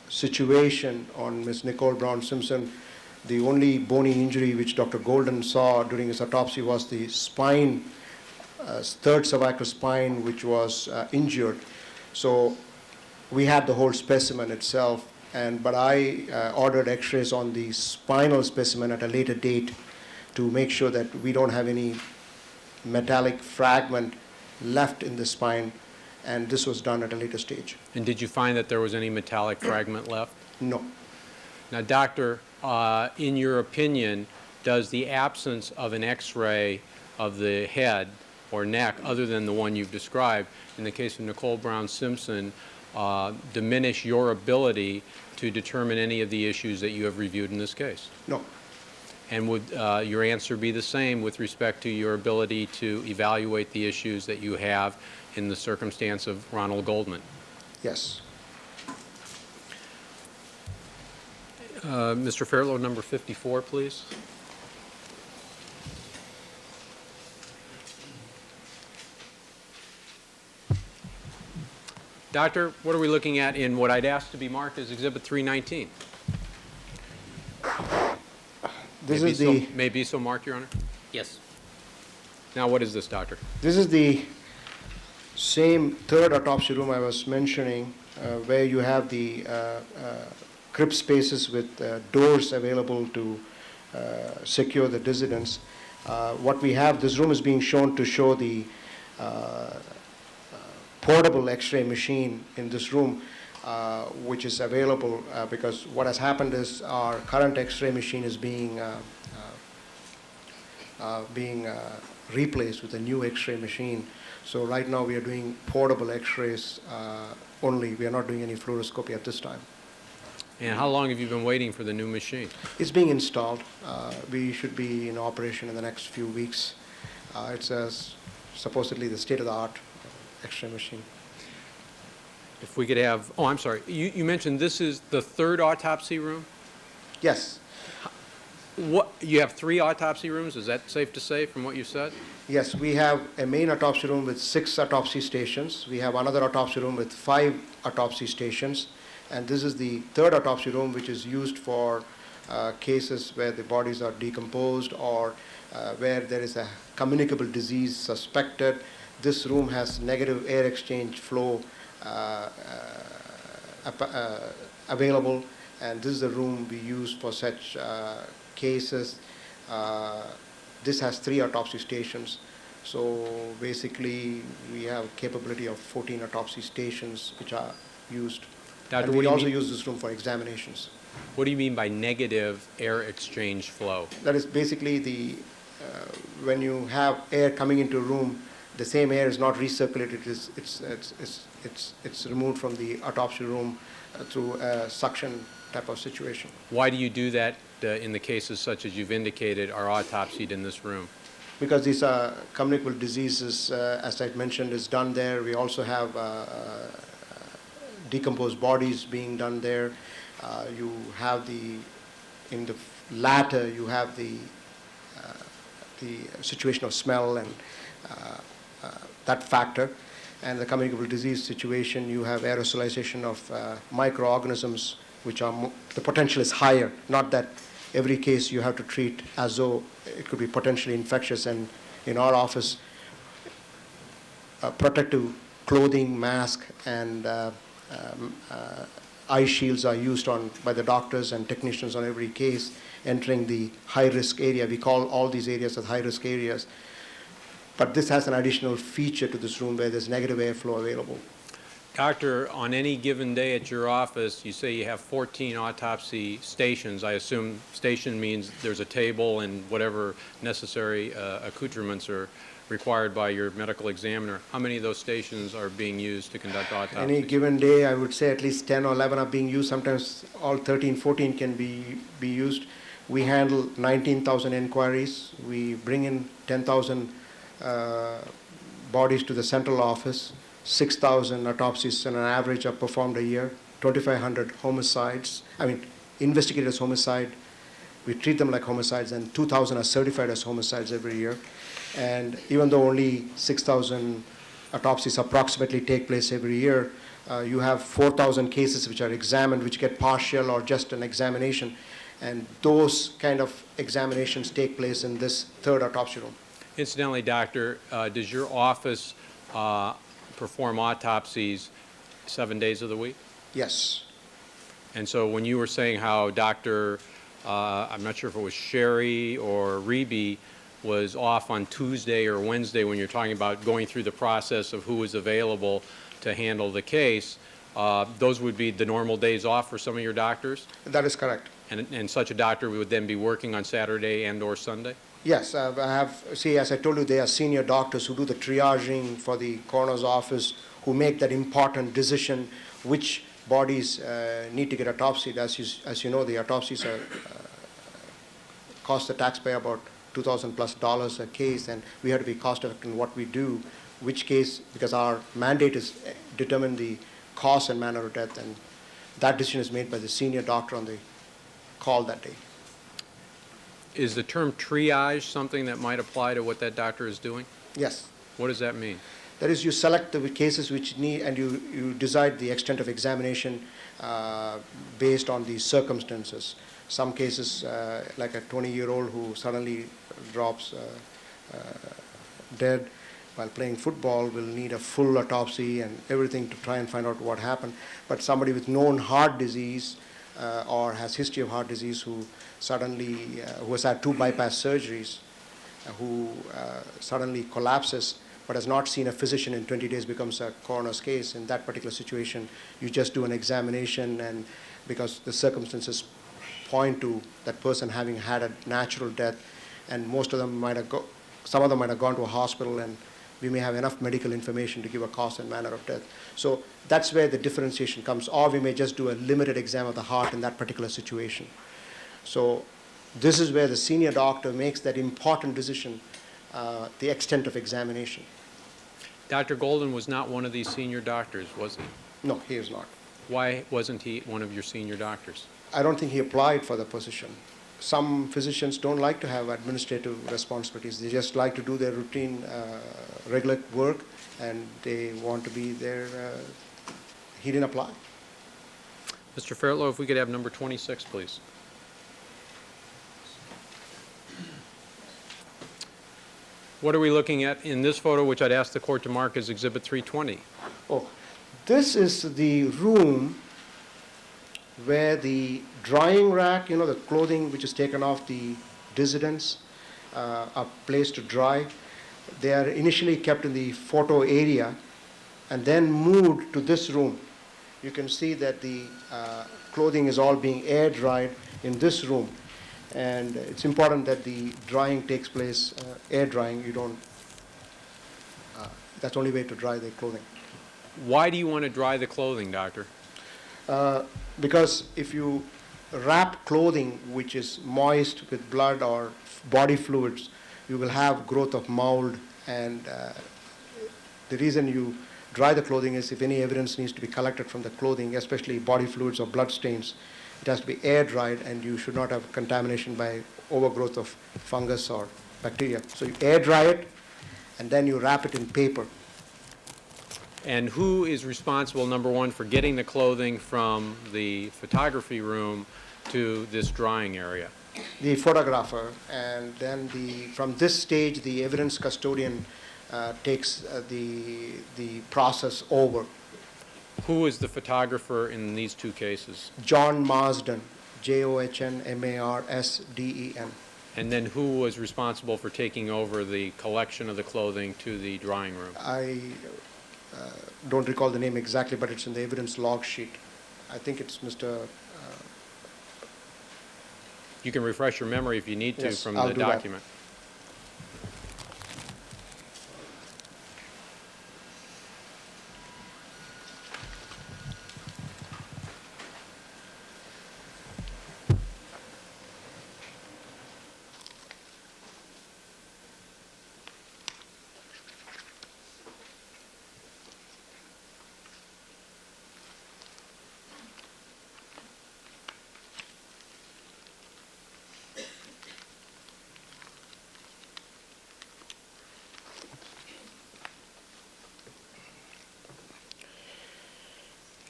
situation on Ms. Nicole Brown Simpson, the only bony injury which Dr. Golden saw during his autopsy was the spine, third cervical spine, which was injured. So we had the whole specimen itself, but I ordered x-rays on the spinal specimen at a later date to make sure that we don't have any metallic fragment left in the spine, and this was done at a later stage. And did you find that there was any metallic fragment left? No. Now, doctor, in your opinion, does the absence of an x-ray of the head or neck, other than the one you've described, in the case of Nicole Brown Simpson, diminish your ability to determine any of the issues that you have reviewed in this case? No. And would your answer be the same with respect to your ability to evaluate the issues that you have in the circumstance of Ronald Goldman? Yes. Mr. Fairlow, number 54, please. Doctor, what are we looking at in what I'd ask to be marked as Exhibit 319? This is the may be so marked, Your Honor? Yes. Now, what is this, doctor? This is the same third autopsy room I was mentioning, where you have the crypt spaces with doors available to secure the dissidents. What we have, this room is being shown to show the portable x-ray machine in this room, which is available because what has happened is our current x-ray machine is being replaced with a new x-ray machine. So right now we are doing portable x-rays only. We are not doing any fluoroscopy at this time. And how long have you been waiting for the new machine? It's being installed. We should be in operation in the next few weeks. It's supposedly the state-of-the-art x-ray machine. If we could have, oh, I'm sorry, you mentioned this is the third autopsy room? Yes. What, you have 3 autopsy rooms, is that safe to say from what you said? Yes, we have a main autopsy room with 6 autopsy stations. We have another autopsy room with 5 autopsy stations. And this is the third autopsy room, which is used for cases where the bodies are decomposed or where there is a communicable disease suspected. This room has negative air exchange flow available, and this is the room we use for such cases. This has 3 autopsy stations. So basically, we have capability of 14 autopsy stations which are used. Doctor, and we also use this room for examinations. What do you mean by negative air exchange flow? That is basically the when you have air coming into a room, the same air is not recirculated. It's removed from the autopsy room through a suction type of situation. Why do you do that in the cases such as you've indicated are autopsied in this room? Because these communicable diseases, as I mentioned, is done there. We also have decomposed bodies being done there. You have in the latter, you have the situation of smell and that factor. And the communicable disease situation, you have aerosolization of microorganisms, which are the potential is higher. Not that every case you have to treat as though it could be potentially infectious. And in our office, protective clothing, mask, and eye shields are used by the doctors and technicians on every case entering the high-risk area. We call all these areas as high-risk areas. But this has an additional feature to this room where there's negative airflow available. Doctor, on any given day at your office, you say you have 14 autopsy stations. I assume station means there's a table and whatever necessary accoutrements are required by your medical examiner. How many of those stations are being used to conduct autopsies? Any given day, I would say at least 10 or 11 are being used. Sometimes all 13, 14 can be used. We handle 19,000 inquiries. We bring in 10,000 bodies to the central office. 6,000 autopsies on an average are performed a year. 2,500 homicides. Investigators homicide. We treat them like homicides, and 2,000 are certified as homicides every year. And even though only 6,000 autopsies approximately take place every year. You have 4,000 cases which are examined, which get partial or just an examination, and those kind of examinations take place in this third autopsy room. Incidentally, doctor, does your office perform autopsies 7 days of the week? Yes. And so when you were saying how Dr., I'm not sure if it was Sherry or Reby, was off on Tuesday or Wednesday when you're talking about going through the process of who was available to handle the case, those would be the normal days off for some of your doctors? That is correct. And such a doctor would then be working on Saturday and or Sunday? Yes, I have, see, as I told you, they are senior doctors who do the triaging for the coroner's office, who make that important decision which bodies need to get autopsied. As you know, the autopsies are, cost the taxpayer about $2,000+ a case, and we have to be cost effective in what we do, which case, because our mandate is determine the cause and manner of death, and that decision is made by the senior doctor on the call that day. Is the term triage something that might apply to what that doctor is doing? Yes. What does that mean? That is, you select the cases which need, and you decide the extent of examination based on the circumstances. Some cases, like a 20-year-old who suddenly drops dead while playing football, will need a full autopsy and everything to try and find out what happened. But somebody with known heart disease or has history of heart disease who suddenly, who has had 2 bypass surgeries, who suddenly collapses but has not seen a physician in 20 days, becomes a coroner's case. In that particular situation, you just do an examination, and because the circumstances point to that person having had a natural death, and most of them might have some of them might have gone to a hospital, and we may have enough medical information to give a cause and manner of death. So that's where the differentiation comes, or we may just do a limited exam of the heart in that particular situation. So this is where the senior doctor makes that important decision, the extent of examination. Dr. Golden was not one of these senior doctors, was he? No, he is not. Why wasn't he one of your senior doctors? I don't think he applied for the position. Some physicians don't like to have administrative responsibilities. They just like to do their routine, regular work, and they want to be there. He didn't apply. Mr. Fairlow, if we could have number 26, please. What are we looking at in this photo, which I'd ask the court to mark as Exhibit 320? Oh, this is the room where the drying rack, you know, the clothing which is taken off the dissidents, are placed to dry. They are initially kept in the photo area and then moved to this room. You can see that the clothing is all being air dried in this room. And it's important that the drying takes place, air drying. You don't, that's the only way to dry the clothing. Why do you want to dry the clothing, doctor? Because if you wrap clothing which is moist with blood or body fluids, you will have growth of mold. And the reason you dry the clothing is if any evidence needs to be collected from the clothing, especially body fluids or blood stains, it has to be air dried, and you should not have contamination by overgrowth of fungus or bacteria. So you air dry it, and then you wrap it in paper. And who is responsible, number one, for getting the clothing from the photography room to this drying area? The photographer, and then from this stage, the evidence custodian takes the process over. Who is the photographer in these two cases? John Marsden, Johnmarsden. And then who was responsible for taking over the collection of the clothing to the drying room? I don't recall the name exactly, but it's in the evidence log sheet. I think it's Mr. You can refresh your memory if you need to Yes, from I'll the do that. document.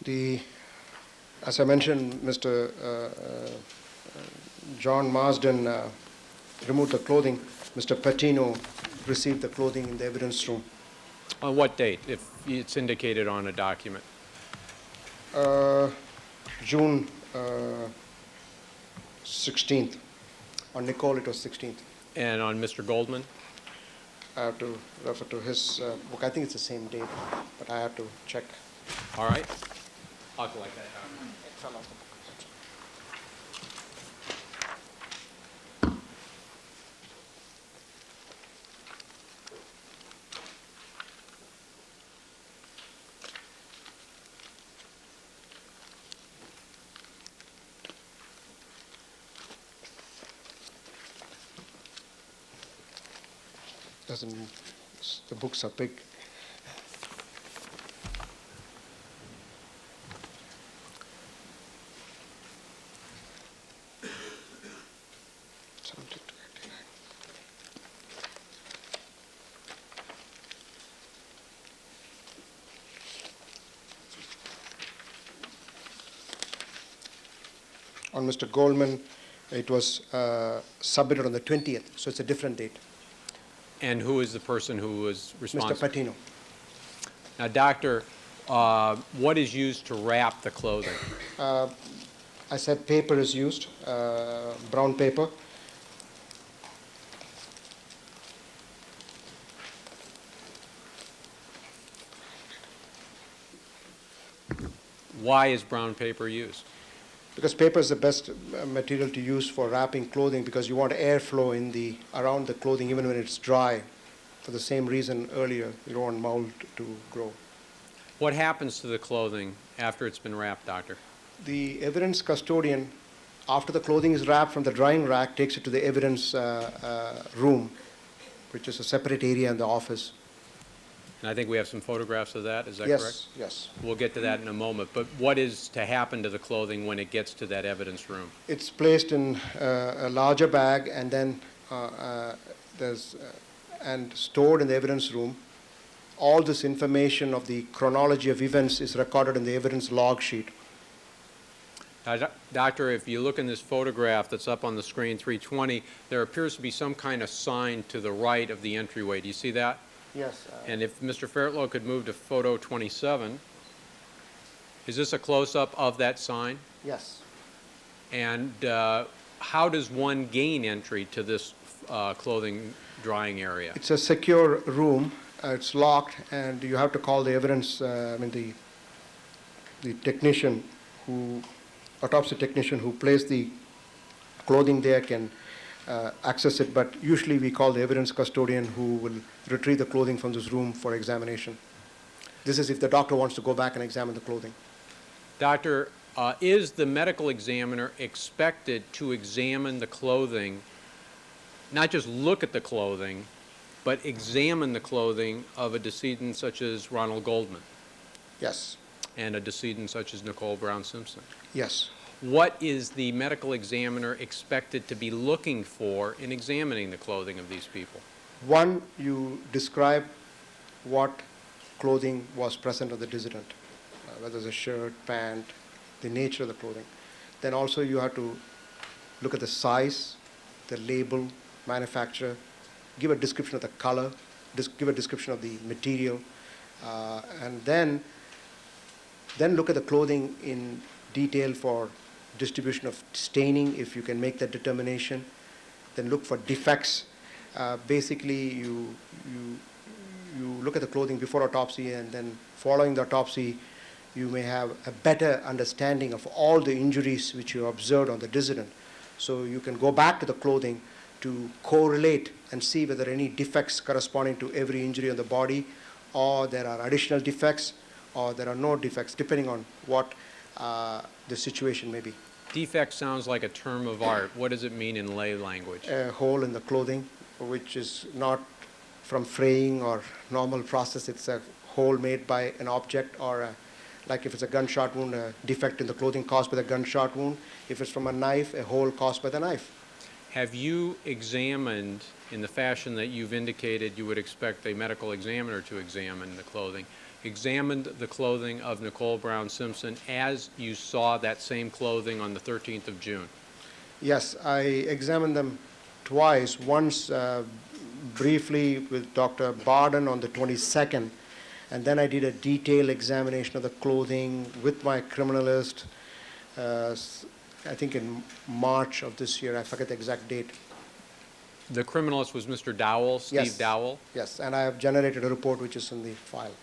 As I mentioned, Mr. John Marsden removed the clothing. Mr. Patino received the clothing in the evidence room. On what date, if it's indicated on a document? June 16th. On Nicole, it was 16th. And on Mr. Goldman? I have to refer to his book. I think it's the same date, but I have to check. All right. I'll collect that document. The books are big. On Mr. Goldman, it was submitted on the 20th, so it's a different date. And who is the person who was responsible? Mr. Patino. Now, doctor, what is used to wrap the clothing? I said paper is used, brown paper. Why is brown paper used? Because paper is the best material to use for wrapping clothing, because you want airflow around the clothing even when it's dry. For the same reason earlier, you don't want mold to grow. What happens to the clothing after it's been wrapped, doctor? The evidence custodian, after the clothing is wrapped from the drying rack, takes it to the evidence room, which is a separate area in the office. And I think we have some photographs of that, is that Yes, correct? yes. We'll get to that in a moment, but what is to happen to the clothing when it gets to that evidence room? It's placed in a larger bag and then and stored in the evidence room. All this information of the chronology of events is recorded in the evidence log sheet. Doctor, if you look in this photograph that's up on the screen, 320, there appears to be some kind of sign to the right of the entryway. Do you see that? Yes. And if Mr. Fairtlow could move to photo 27, is this a close-up of that sign? Yes. And how does one gain entry to this clothing drying area? It's a secure room. It's locked, and you have to call the evidence, the technician autopsy technician who placed the clothing there can access it, but usually we call the evidence custodian who will retrieve the clothing from this room for examination. This is if the doctor wants to go back and examine the clothing. Doctor, is the medical examiner expected to examine the clothing, not just look at the clothing, but examine the clothing of a decedent such as Ronald Goldman? Yes. And a decedent such as Nicole Brown Simpson? Yes. What is the medical examiner expected to be looking for in examining the clothing of these people? One, you describe what clothing was present on the decedent, whether it's a shirt, pant, the nature of the clothing. Then also you have to look at the size, the label, manufacturer, give a description of the color, give a description of the material, and then look at the clothing in detail for distribution of staining, if you can make that determination. Then look for defects. Basically, you look at the clothing before autopsy, and then following the autopsy, you may have a better understanding of all the injuries which you observed on the decedent. So you can go back to the clothing to correlate and see whether any defects corresponding to every injury on the body, or there are additional defects, or there are no defects, depending on what the situation may be. Defect sounds like a term of art. What does it mean in lay language? A hole in the clothing, which is not from fraying or normal process. It's a hole made by an object, or like if it's a gunshot wound, a defect in the clothing caused by the gunshot wound. If it's from a knife, a hole caused by the knife. Have you examined, in the fashion that you've indicated you would expect a medical examiner to examine the clothing, examined the clothing of Nicole Brown Simpson as you saw that same clothing on the 13th of June? Yes, I examined them twice. Once briefly with Dr. Barden on the 22nd, and then I did a detailed examination of the clothing with my criminalist, I think in March of this year. I forget the exact date. The criminalist was Mr. Dowell, Steve Yes. Dowell? Yes, and I have generated a report which is in the file.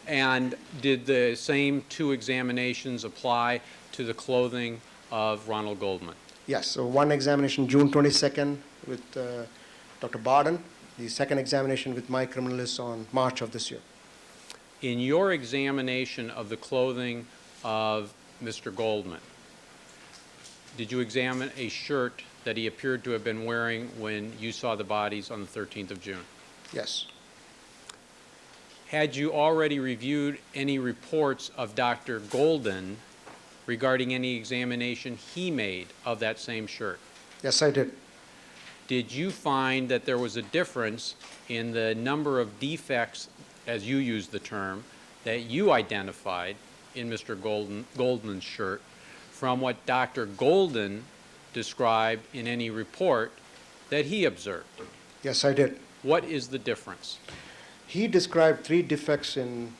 And did the same two examinations apply to the clothing of Ronald Goldman? Yes, so one examination June 22nd with Dr. Barden, the second examination with my criminalist on March of this year. In your examination of the clothing of Mr. Goldman, did you examine a shirt that he appeared to have been wearing when you saw the bodies on the 13th of June? Yes. Had you already reviewed any reports of Dr. Golden regarding any examination he made of that same shirt? Yes, I did. Did you find that there was a difference in the number of defects, as you used the term, that you identified in Mr. Goldman's shirt from what Dr. Golden described in any report that he observed? Yes, I did. What is the difference? He described 3 defects in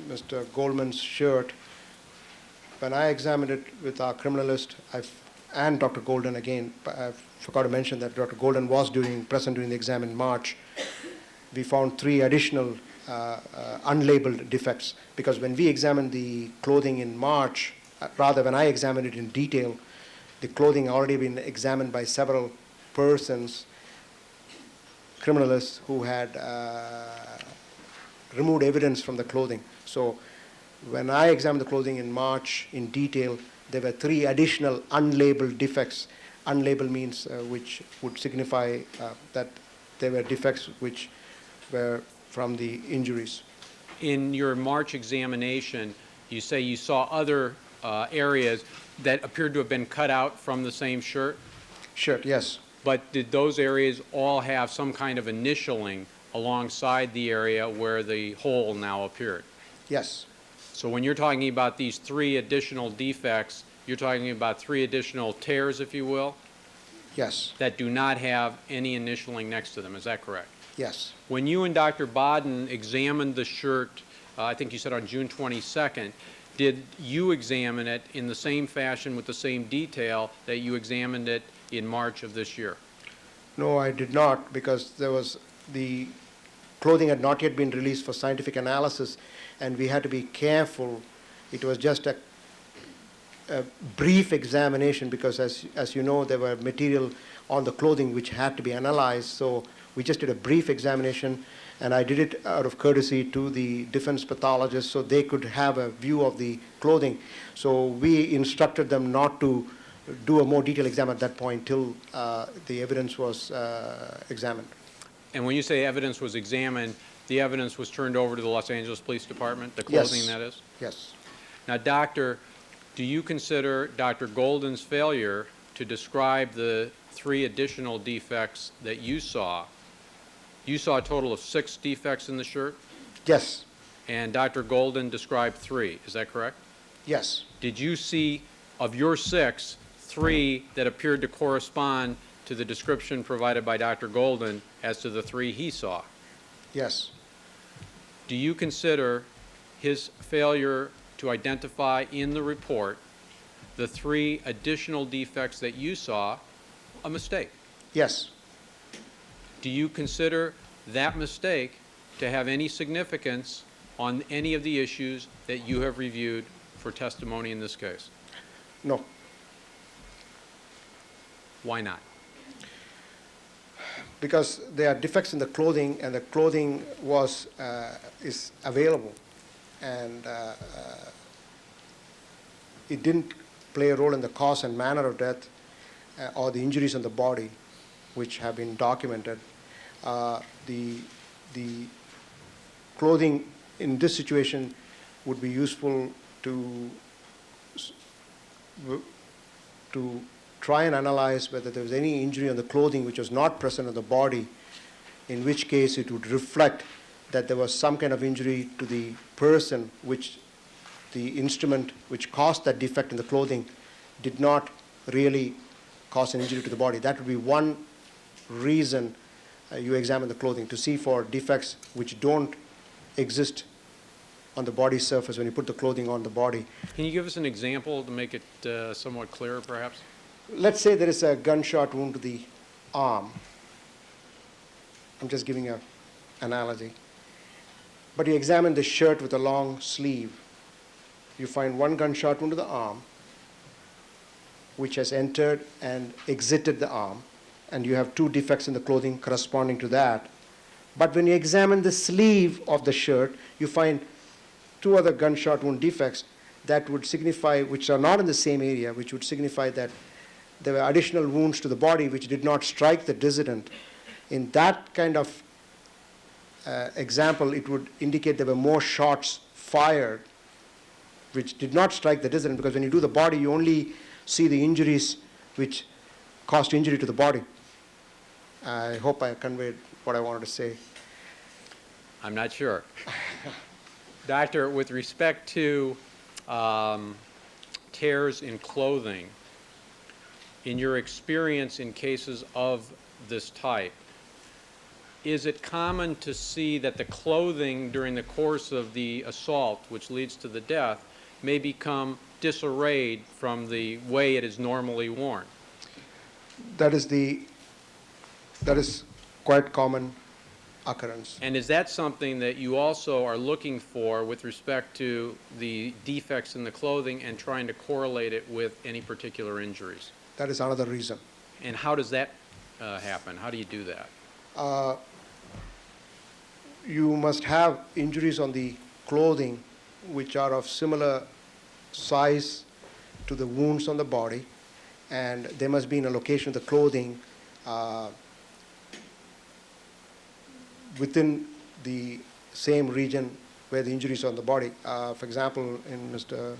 Mr. Goldman's shirt. When I examined it with our criminalist and Dr. Golden again, I forgot to mention that Dr. Golden was present during the exam in March. We found 3 additional unlabeled defects, because when we examined the clothing in March, rather when I examined it in detail, the clothing already been examined by several persons, criminalists who had removed evidence from the clothing. So when I examined the clothing in March in detail, there were 3 additional unlabeled defects. Unlabeled means which would signify that there were defects which were from the injuries. In your March examination, you say you saw other areas that appeared to have been cut out from the same shirt, Shirt, yes. but did those areas all have some kind of initialing alongside the area where the hole now appeared? Yes. So when you're talking about these 3 additional defects, you're talking about 3 additional tears, if you will, Yes. that do not have any initialing next to them. Is that correct? Yes. When you and Dr. Baden examined the shirt, I think you said on June 22nd, did you examine it in the same fashion with the same detail that you examined it in March of this year? No, I did not, because the clothing had not yet been released for scientific analysis, and we had to be careful. It was just a brief examination, because as you know, there were material on the clothing which had to be analyzed. So we just did a brief examination, and I did it out of courtesy to the defense pathologists so they could have a view of the clothing. So we instructed them not to do a more detailed exam at that point till the evidence was examined. And when you say evidence was examined, the evidence was turned over to the Los Angeles Police Department, the clothing, Yes. that is? Yes. Now, Doctor, do you consider Dr. Golden's failure to describe the 3 additional defects that you saw a total of 6 defects in the shirt, Yes. and Dr. Golden described 3, is that correct? Yes. Did you see, of your 6, 3 that appeared to correspond to the description provided by Dr. Golden as to the 3 he saw? Yes. Do you consider his failure to identify in the report the 3 additional defects that you saw a mistake? Yes. Do you consider that mistake to have any significance on any of the issues that you have reviewed for testimony in this case? No. Why not? Because there are defects in the clothing, and the clothing is available, and it didn't play a role in the cause and manner of death or the injuries on the body, which have been documented. The clothing in this situation would be useful to try and analyze whether there was any injury on the clothing which was not present on the body, in which case it would reflect that there was some kind of injury to the person, which the instrument which caused that defect in the clothing did not really cause an injury to the body. That would be one reason you examine the clothing, to see for defects which don't exist on the body surface when you put the clothing on the body. Can you give us an example to make it somewhat clearer, perhaps? Let's say there is a gunshot wound to the arm. I'm just giving an analogy. But you examine the shirt with a long sleeve. You find one gunshot wound to the arm, which has entered and exited the arm, and you have two defects in the clothing corresponding to that. But when you examine the sleeve of the shirt, you find two other gunshot wound defects that would signify, which are not in the same area, which would signify that there were additional wounds to the body which did not strike the dissident. In that kind of example, it would indicate there were more shots fired which did not strike the dissident, because when you do the body, you only see the injuries which caused injury to the body. I hope I conveyed what I wanted to say. I'm not sure. Doctor, with respect to tears in clothing, in your experience in cases of this type, is it common to see that the clothing during the course of the assault, which leads to the death, may become disarrayed from the way it is normally worn? That is quite common occurrence. And is that something that you also are looking for with respect to the defects in the clothing and trying to correlate it with any particular injuries? That is another reason. And how does that happen? How do you do that? You must have injuries on the clothing which are of similar size to the wounds on the body, and they must be in a location of the clothing within the same region where the injuries on the body. For example, in Mr.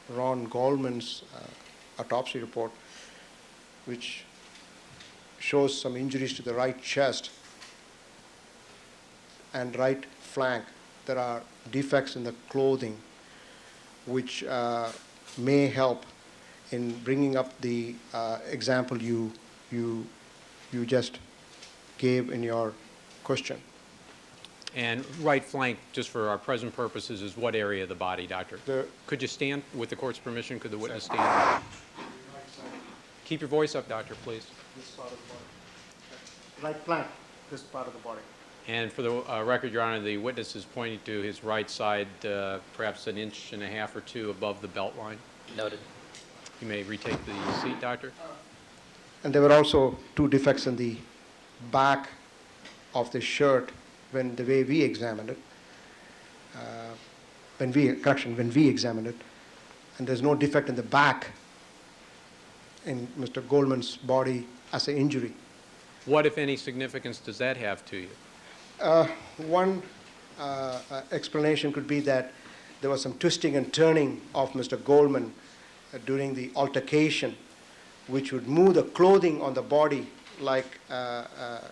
Ron Goldman's autopsy report, which shows some injuries to the right chest and right flank, there are defects in the clothing which may help in bringing up the example you just gave in your question. And right flank, just for our present purposes, is what area of the body, Doctor? Could you stand? With the court's permission, could the witness stand? Keep your voice up, Doctor, please. This part of the body. Right flank, this part of the body. And for the record, Your Honor, the witness is pointing to his right side, perhaps an inch and a half or two above the belt line. Noted. You may retake the seat, Doctor. And there were also two defects in the back of the shirt when the way we examined it. When we examined it. And there's no defect in the back in Mr. Goldman's body as an injury. What, if any, significance does that have to you? One explanation could be that there was some twisting and turning of Mr. Goldman during the altercation, which would move the clothing on the body, like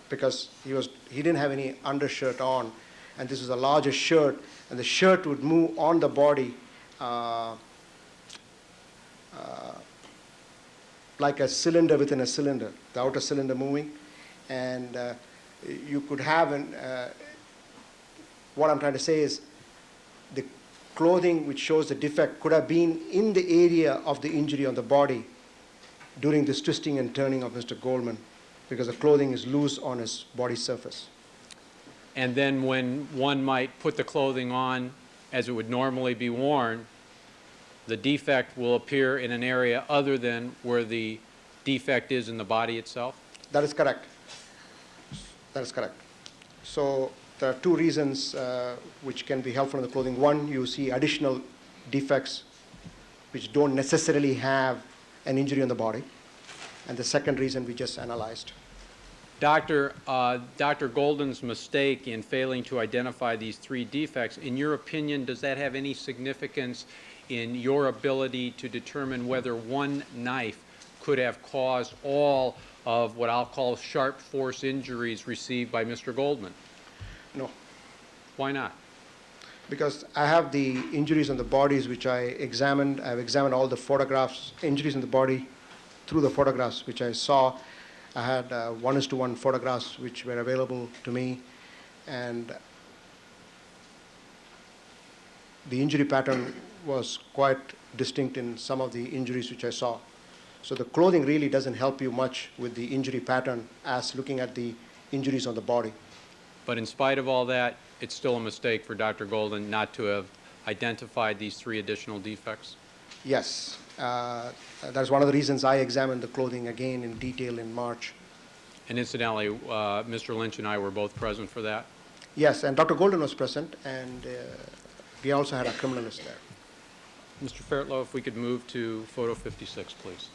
because he didn't have any undershirt on, and this was a larger shirt, and the shirt would move on the body like a cylinder within a cylinder, the outer cylinder moving, and you could have what I'm trying to say is the clothing which shows the defect could have been in the area of the injury on the body during this twisting and turning of Mr. Goldman, because the clothing is loose on his body surface. And then when one might put the clothing on as it would normally be worn, the defect will appear in an area other than where the defect is in the body itself? That is correct. That is correct. So there are two reasons which can be helpful in the clothing. One, you see additional defects which don't necessarily have an injury on the body. And the second reason we just analyzed. Dr. Golden's mistake in failing to identify these three defects, in your opinion, does that have any significance in your ability to determine whether one knife could have caused all of what I'll call sharp force injuries received by Mr. Goldman? No, Why not? because I have the injuries on the bodies which I examined. I've examined all the photographs, injuries in the body through the photographs which I saw. I had 1:1 photographs which were available to me, and the injury pattern was quite distinct in some of the injuries which I saw. So the clothing really doesn't help you much with the injury pattern as looking at the injuries on the body. But in spite of all that, it's still a mistake for Dr. Golden not to have identified these 3 additional defects? Yes, that's one of the reasons I examined the clothing again in detail in March. And incidentally, Mr. Lynch and I were both present for that. Yes, and Dr. Golden was present, and we also had a criminalist there. Mr. Fairtlow, if we could move to photo 56, please.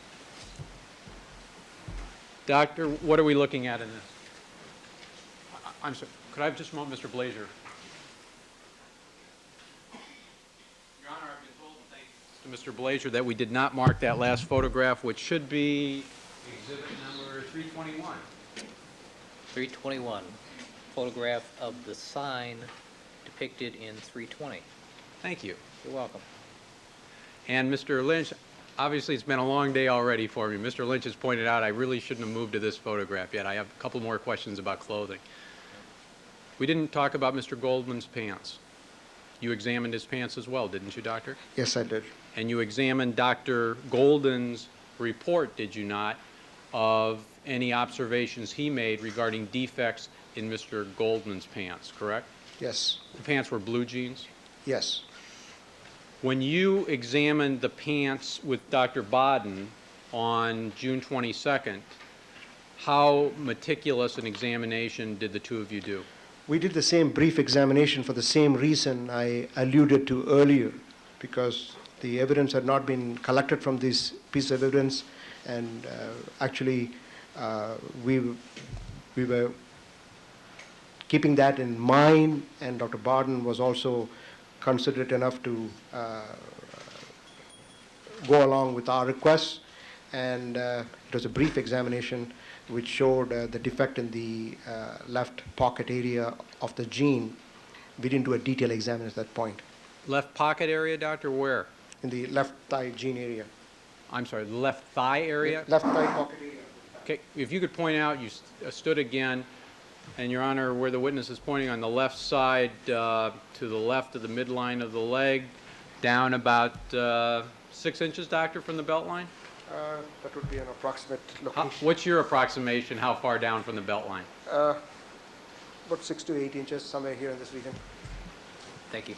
Doctor, what are we looking at in this? I'm sorry, could I have just a moment, Mr. Blazer? Your Honor, I've been told, and thank Mr. Blazer, that we did not mark that last photograph, which should be exhibit number 321. 321, photograph of the sign depicted in 320. Thank you. You're welcome. And Mr. Lynch, obviously it's been a long day already for me. Mr. Lynch has pointed out I really shouldn't have moved to this photograph yet. I have a couple more questions about clothing. We didn't talk about Mr. Goldman's pants. You examined his pants as well, didn't you, Doctor? Yes, I did. And you examined Dr. Golden's report, did you not, of any observations he made regarding defects in Mr. Goldman's pants, correct? Yes, The pants were blue jeans? yes. When you examined the pants with Dr. Baden on June 22nd, how meticulous an examination did the two of you do? We did the same brief examination for the same reason I alluded to earlier, because the evidence had not been collected from this piece of evidence, and actually we were keeping that in mind, and Dr. Baden was also considerate enough to go along with our requests, and it was a brief examination which showed the defect in the left pocket area of the jean. We didn't do a detailed examination at that point. Left pocket area, Doctor, where? In the left thigh jean area. I'm sorry, the left thigh area? Left thigh pocket area. Okay, if you could point out, you stood again, and Your Honor, where the witness is pointing on the left side to the left of the midline of the leg, down about 6 inches, Doctor, from the belt line? That would be an approximate location. What's your approximation, how far down from the belt line? About 6 to 8 inches, somewhere here in this region. Thank you.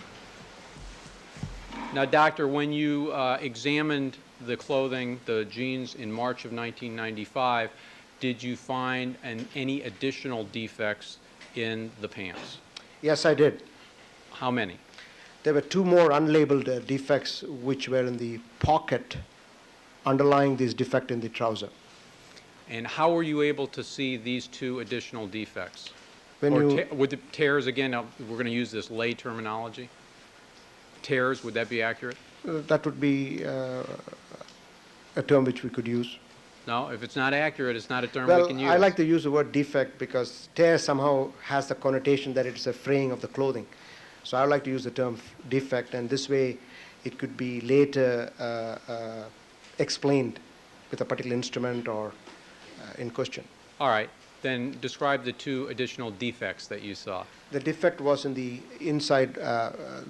Now, Doctor, when you examined the clothing, the jeans, in March of 1995, did you find any additional defects in the pants? Yes, I did. How many? There were 2 more unlabeled defects which were in the pocket underlying this defect in the trouser. And how were you able to see these 2 additional defects? When Or you, would the tears, again, now, we're going to use this lay terminology. Tears, would that be accurate? that would be a term which we could use. No, if it's not accurate, it's not a term we Well, can use. I like to use the word defect because tear somehow has the connotation that it's a fraying of the clothing. So I like to use the term defect, and this way it could be later explained with a particular instrument or in question. All right, then describe the 2 additional defects that you saw. The defect was in the inside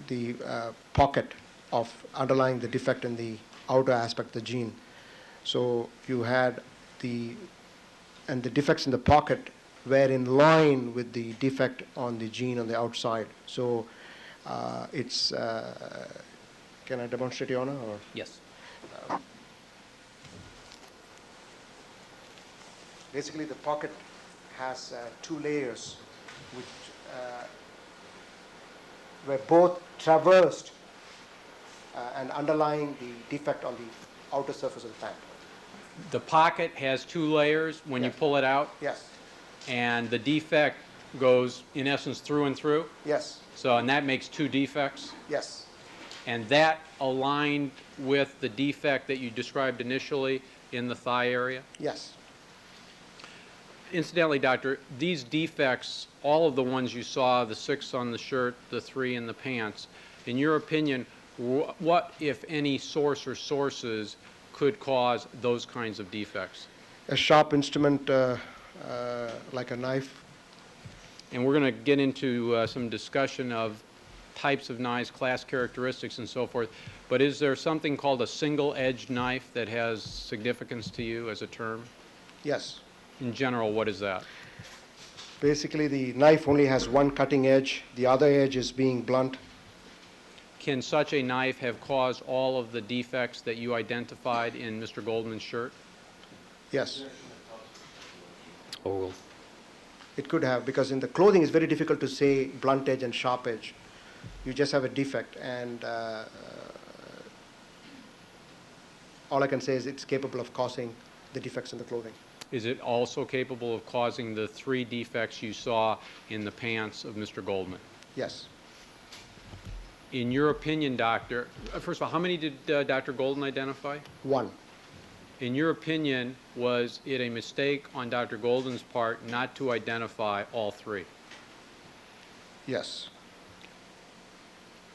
the pocket of underlying the defect in the outer aspect of the jean. So you had the defects in the pocket were in line with the defect on the jean on the outside. So it's, can I demonstrate, Your Honor? Or? Yes. Basically, the pocket has 2 layers which were both traversed and underlying the defect on the outer surface of the pant. The pocket has 2 layers when you Yes. pull it out, Yes, and the defect goes, in essence, through and through. yes, So, and that makes 2 defects. yes, And that aligned with the defect that you described initially in the thigh area. yes. Incidentally, doctor, these defects, all of the ones you saw, the 6 on the shirt, the 3 in the pants, in your opinion, what, if any, source or sources could cause those kinds of defects? A sharp instrument like a knife. And we're going to get into some discussion of types of knives, class characteristics, and so forth. But is there something called a single-edged knife that has significance to you as a term? Yes. In general, what is that? Basically, the knife only has one cutting edge. The other edge is being blunt. Can such a knife have caused all of the defects that you identified in Mr. Goldman's shirt? Yes. Oh, It could have, because in the clothing it's very difficult to say blunt edge and sharp edge. You just have a defect, and all I can say is it's capable of causing the defects in the clothing. Is it also capable of causing the 3 defects you saw in the pants of Mr. Goldman? Yes. In your opinion, doctor, first of all, how many did Dr. Golden identify? 1. In your opinion, was it a mistake on Dr. Golden's part not to identify all 3? Yes.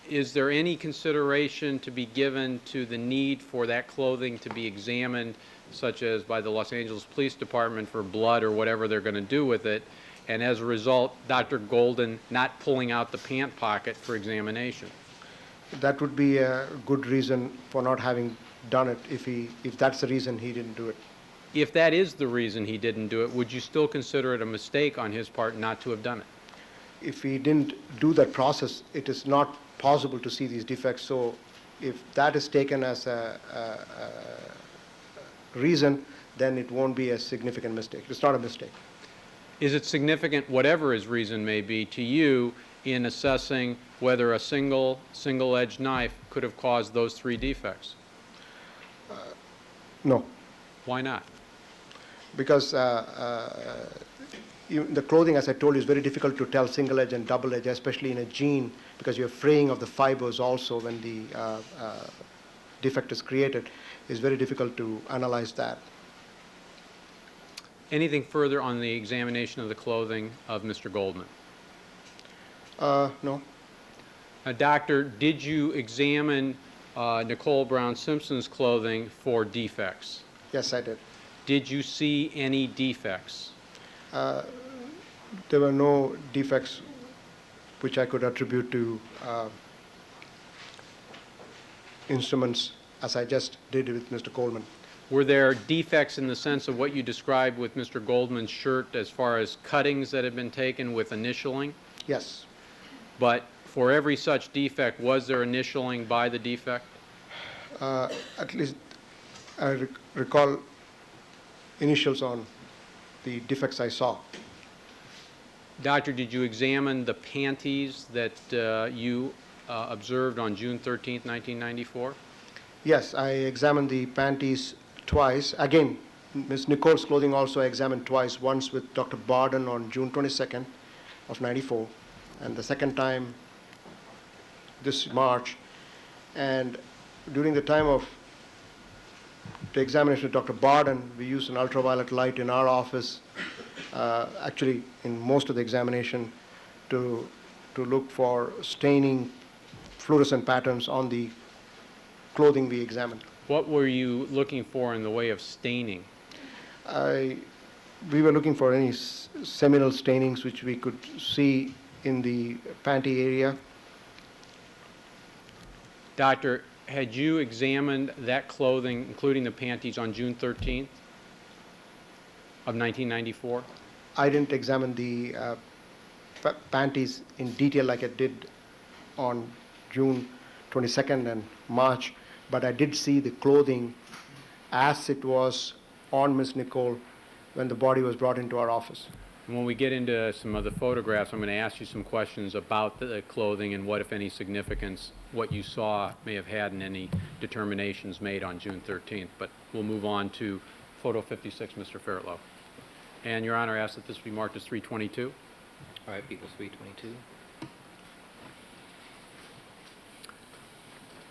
Is there any consideration to be given to the need for that clothing to be examined, such as by the Los Angeles Police Department for blood or whatever they're going to do with it, and as a result, Dr. Golden not pulling out the pant pocket for examination? That would be a good reason for not having done it if that's the reason he didn't do it. If that is the reason he didn't do it, would you still consider it a mistake on his part not to have done it? If he didn't do that process, it is not possible to see these defects. So if that is taken as a reason, then it won't be a significant mistake. It's not a mistake. Is it significant, whatever his reason may be, to you in assessing whether a single-edged knife could have caused those 3 defects? No, Why not? because the clothing, as I told you, is very difficult to tell single edge and double edge, especially in a jean, because you have fraying of the fibers also when the defect is created. It's very difficult to analyze that. Anything further on the examination of the clothing of Mr. Goldman? No. Doctor, did you examine Nicole Brown Simpson's clothing for defects? Yes, I did. Did you see any defects? There were no defects which I could attribute to instruments as I just did with Mr. Coleman. Were there defects in the sense of what you described with Mr. Goldman's shirt as far as cuttings that had been taken with initialing? Yes. But for every such defect, was there initialing by the defect? At least I recall initials on the defects I saw. Doctor, did you examine the panties that you observed on June 13th, 1994? Yes, I examined the panties twice. Again, Ms. Nicole's clothing also I examined twice, once with Dr. Barden on June 22nd of 94, and the second time this March. And during the time of the examination of Dr. Barden, we used an ultraviolet light in our office, actually in most of the examination, to look for staining fluorescent patterns on the clothing we examined. What were you looking for in the way of staining? We were looking for any seminal stainings which we could see in the panty area. Doctor, had you examined that clothing, including the panties, on June 13th of 1994? I didn't examine the panties in detail like I did on June 22nd and March, but I did see the clothing as it was on Ms. Nicole when the body was brought into our office. And when we get into some of the photographs, I'm going to ask you some questions about the clothing and what, if any, significance what you saw may have had in any determinations made on June 13th. But we'll move on to photo 56, Mr. Fairtlow. And Your Honor, I ask that this be marked as 322. all right, equals 322.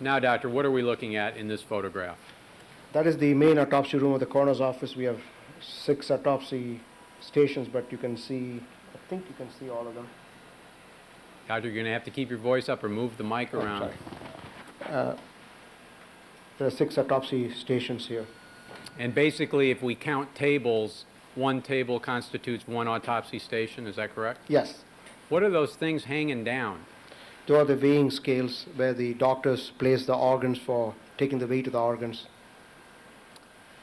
Now, Doctor, what are we looking at in this photograph? That is the main autopsy room of the coroner's office. We have 6 autopsy stations, but you can see, I think you can see all of them. Doctor, you're going to have to keep your voice up or move the mic Oh, around. sorry. There are 6 autopsy stations here. And basically, if we count tables, one table constitutes one autopsy station, is that correct? Yes, What are those things hanging down? those are the weighing scales where the doctors place the organs for taking the weight of the organs.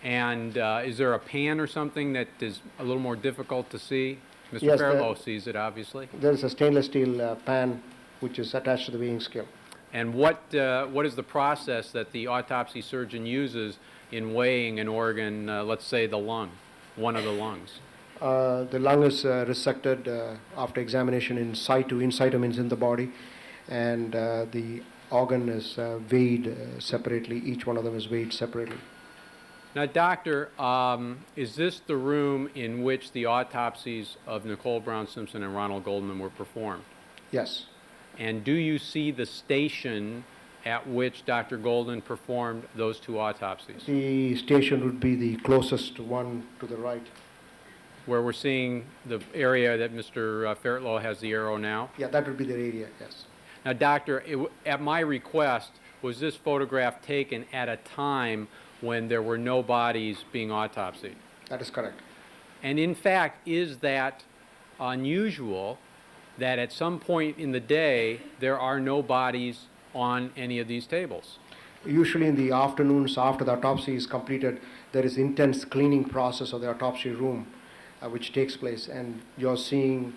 And is there a pan or something that is a little more difficult to see? Mr. Yes, Fairlow sees it, obviously. There is a stainless steel pan which is attached to the weighing scale. And what is the process that the autopsy surgeon uses in weighing an organ, let's say the lung, one of the lungs? The lung is resected after examination in situ. In situ means in the body, and the organ is weighed separately. Each one of them is weighed separately. Now, doctor, is this the room in which the autopsies of Nicole Brown Simpson and Ronald Goldman were performed? Yes. And do you see the station at which Dr. Golden performed those 2 autopsies? The station would be the closest one to the right. Where we're seeing the area that Mr. Fairlow has the arrow now? Yeah, that would be the area, yes. Now, doctor, at my request, was this photograph taken at a time when there were no bodies being autopsied? That is correct. And in fact, is that unusual that at some point in the day there are no bodies on any of these tables? Usually in the afternoons after the autopsy is completed, there is intense cleaning process of the autopsy room which takes place, and you're seeing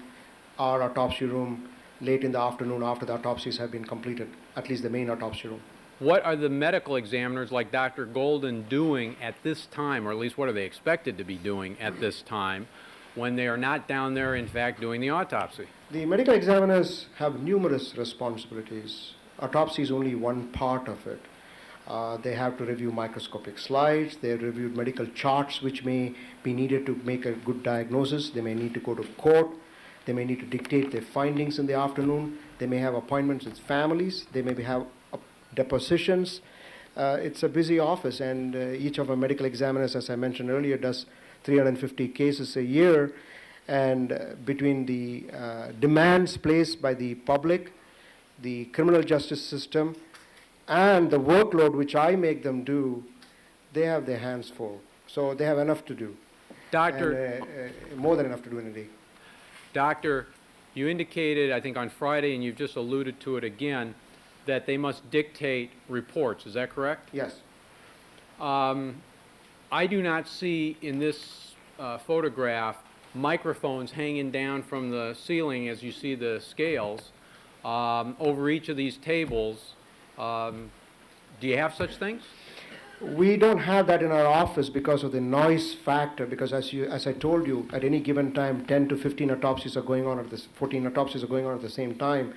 our autopsy room late in the afternoon after the autopsies have been completed, at least the main autopsy room. What are the medical examiners like Dr. Golden doing at this time, or at least what are they expected to be doing at this time, when they are not down there, in fact, doing the autopsy? The medical examiners have numerous responsibilities. Autopsy is only one part of it. They have to review microscopic slides. They reviewed medical charts which may be needed to make a good diagnosis. They may need to go to court. They may need to dictate their findings in the afternoon. They may have appointments with families. They may have depositions. It's a busy office, and each of our medical examiners, as I mentioned earlier, does 350 cases a year. And between the demands placed by the public, the criminal justice system, and the workload which I make them do, they have their hands full. So they have enough to do. Doctor, And, more than enough to do in a day. Doctor, you indicated, I think on Friday, and you've just alluded to it again, that they must dictate reports. Is that correct? Yes. I do not see in this photograph microphones hanging down from the ceiling as you see the scales over each of these tables. Do you have such things? We don't have that in our office because of the noise factor, because as I told you, at any given time, 10 to 15 autopsies are going on 14 autopsies are going on at the same time.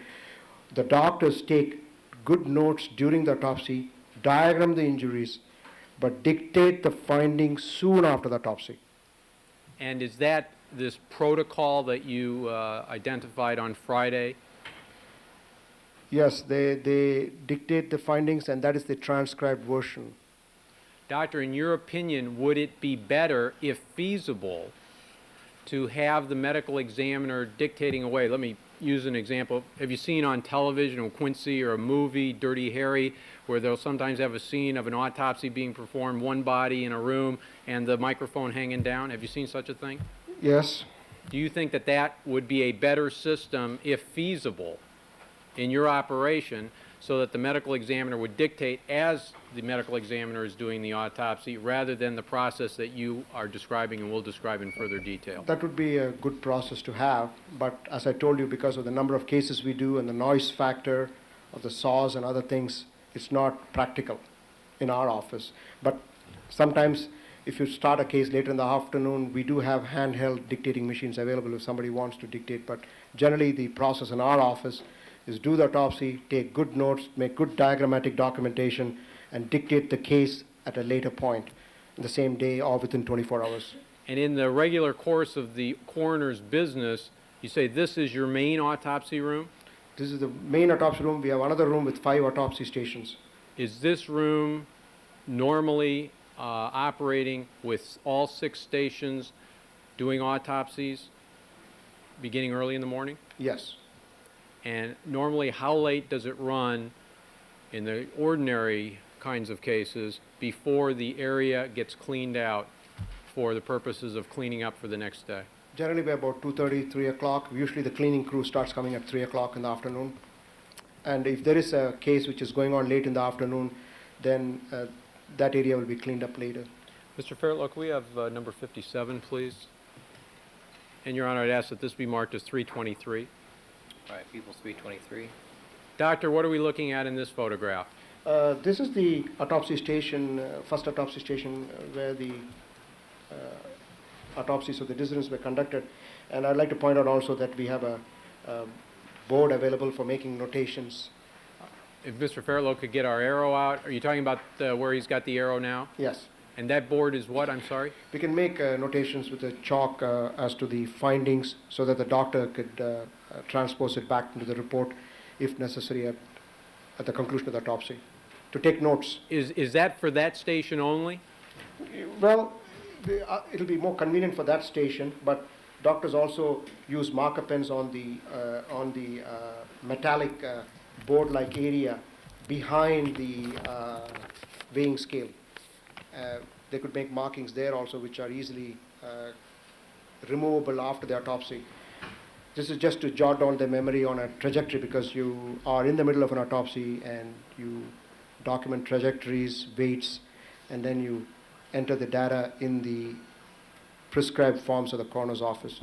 The doctors take good notes during the autopsy, diagram the injuries, but dictate the findings soon after the autopsy. And is that this protocol that you identified on Friday? Yes, they dictate the findings, and that is the transcribed version. Doctor, in your opinion, would it be better, if feasible, to have the medical examiner dictating away? Let me use an example. Have you seen on television, or Quincy, or a movie, Dirty Harry, where they'll sometimes have a scene of an autopsy being performed, one body in a room, and the microphone hanging down? Have you seen such a thing? Yes. Do you think that that would be a better system, if feasible, in your operation, so that the medical examiner would dictate as the medical examiner is doing the autopsy, rather than the process that you are describing and will describe in further detail? That would be a good process to have, but as I told you, because of the number of cases we do and the noise factor of the saws and other things, it's not practical in our office. But sometimes if you start a case later in the afternoon, we do have handheld dictating machines available if somebody wants to dictate, but generally the process in our office is do the autopsy, take good notes, make good diagrammatic documentation, and dictate the case at a later point, the same day or within 24 hours. And in the regular course of the coroner's business, you say this is your main autopsy room? This is the main autopsy room. We have another room with 5 autopsy stations. Is this room normally operating with all 6 stations doing autopsies beginning early in the morning? Yes. And normally, how late does it run in the ordinary kinds of cases before the area gets cleaned out for the purposes of cleaning up for the next day? Generally by about 2:30, 3 o'clock. Usually the cleaning crew starts coming at 3 o'clock in the afternoon. And if there is a case which is going on late in the afternoon, then that area will be cleaned up later. Mr. Fairlock, we have number 57, please. And, Your Honor, I'd ask that this be marked as 323. All right, Peoples 323. Doctor, what are we looking at in this photograph? This is the autopsy station, first autopsy station where the autopsies of the dissidents were conducted. And I'd like to point out also that we have a board available for making notations. If Mr. Fairlock could get our arrow out. Are you talking about where he's got the arrow now? Yes. And that board is what? I'm sorry? We can make notations with a chalk as to the findings so that the doctor could transpose it back into the report if necessary at the conclusion of the autopsy, to take notes. Is that for that station only? Well, it'll be more convenient for that station, but doctors also use marker pens on the metallic board-like area behind the weighing scale. They could make markings there also, which are easily removable after the autopsy. This is just to jot down the memory on a trajectory, because you are in the middle of an autopsy and you document trajectories, weights, and then you enter the data in the prescribed forms of the coroner's office.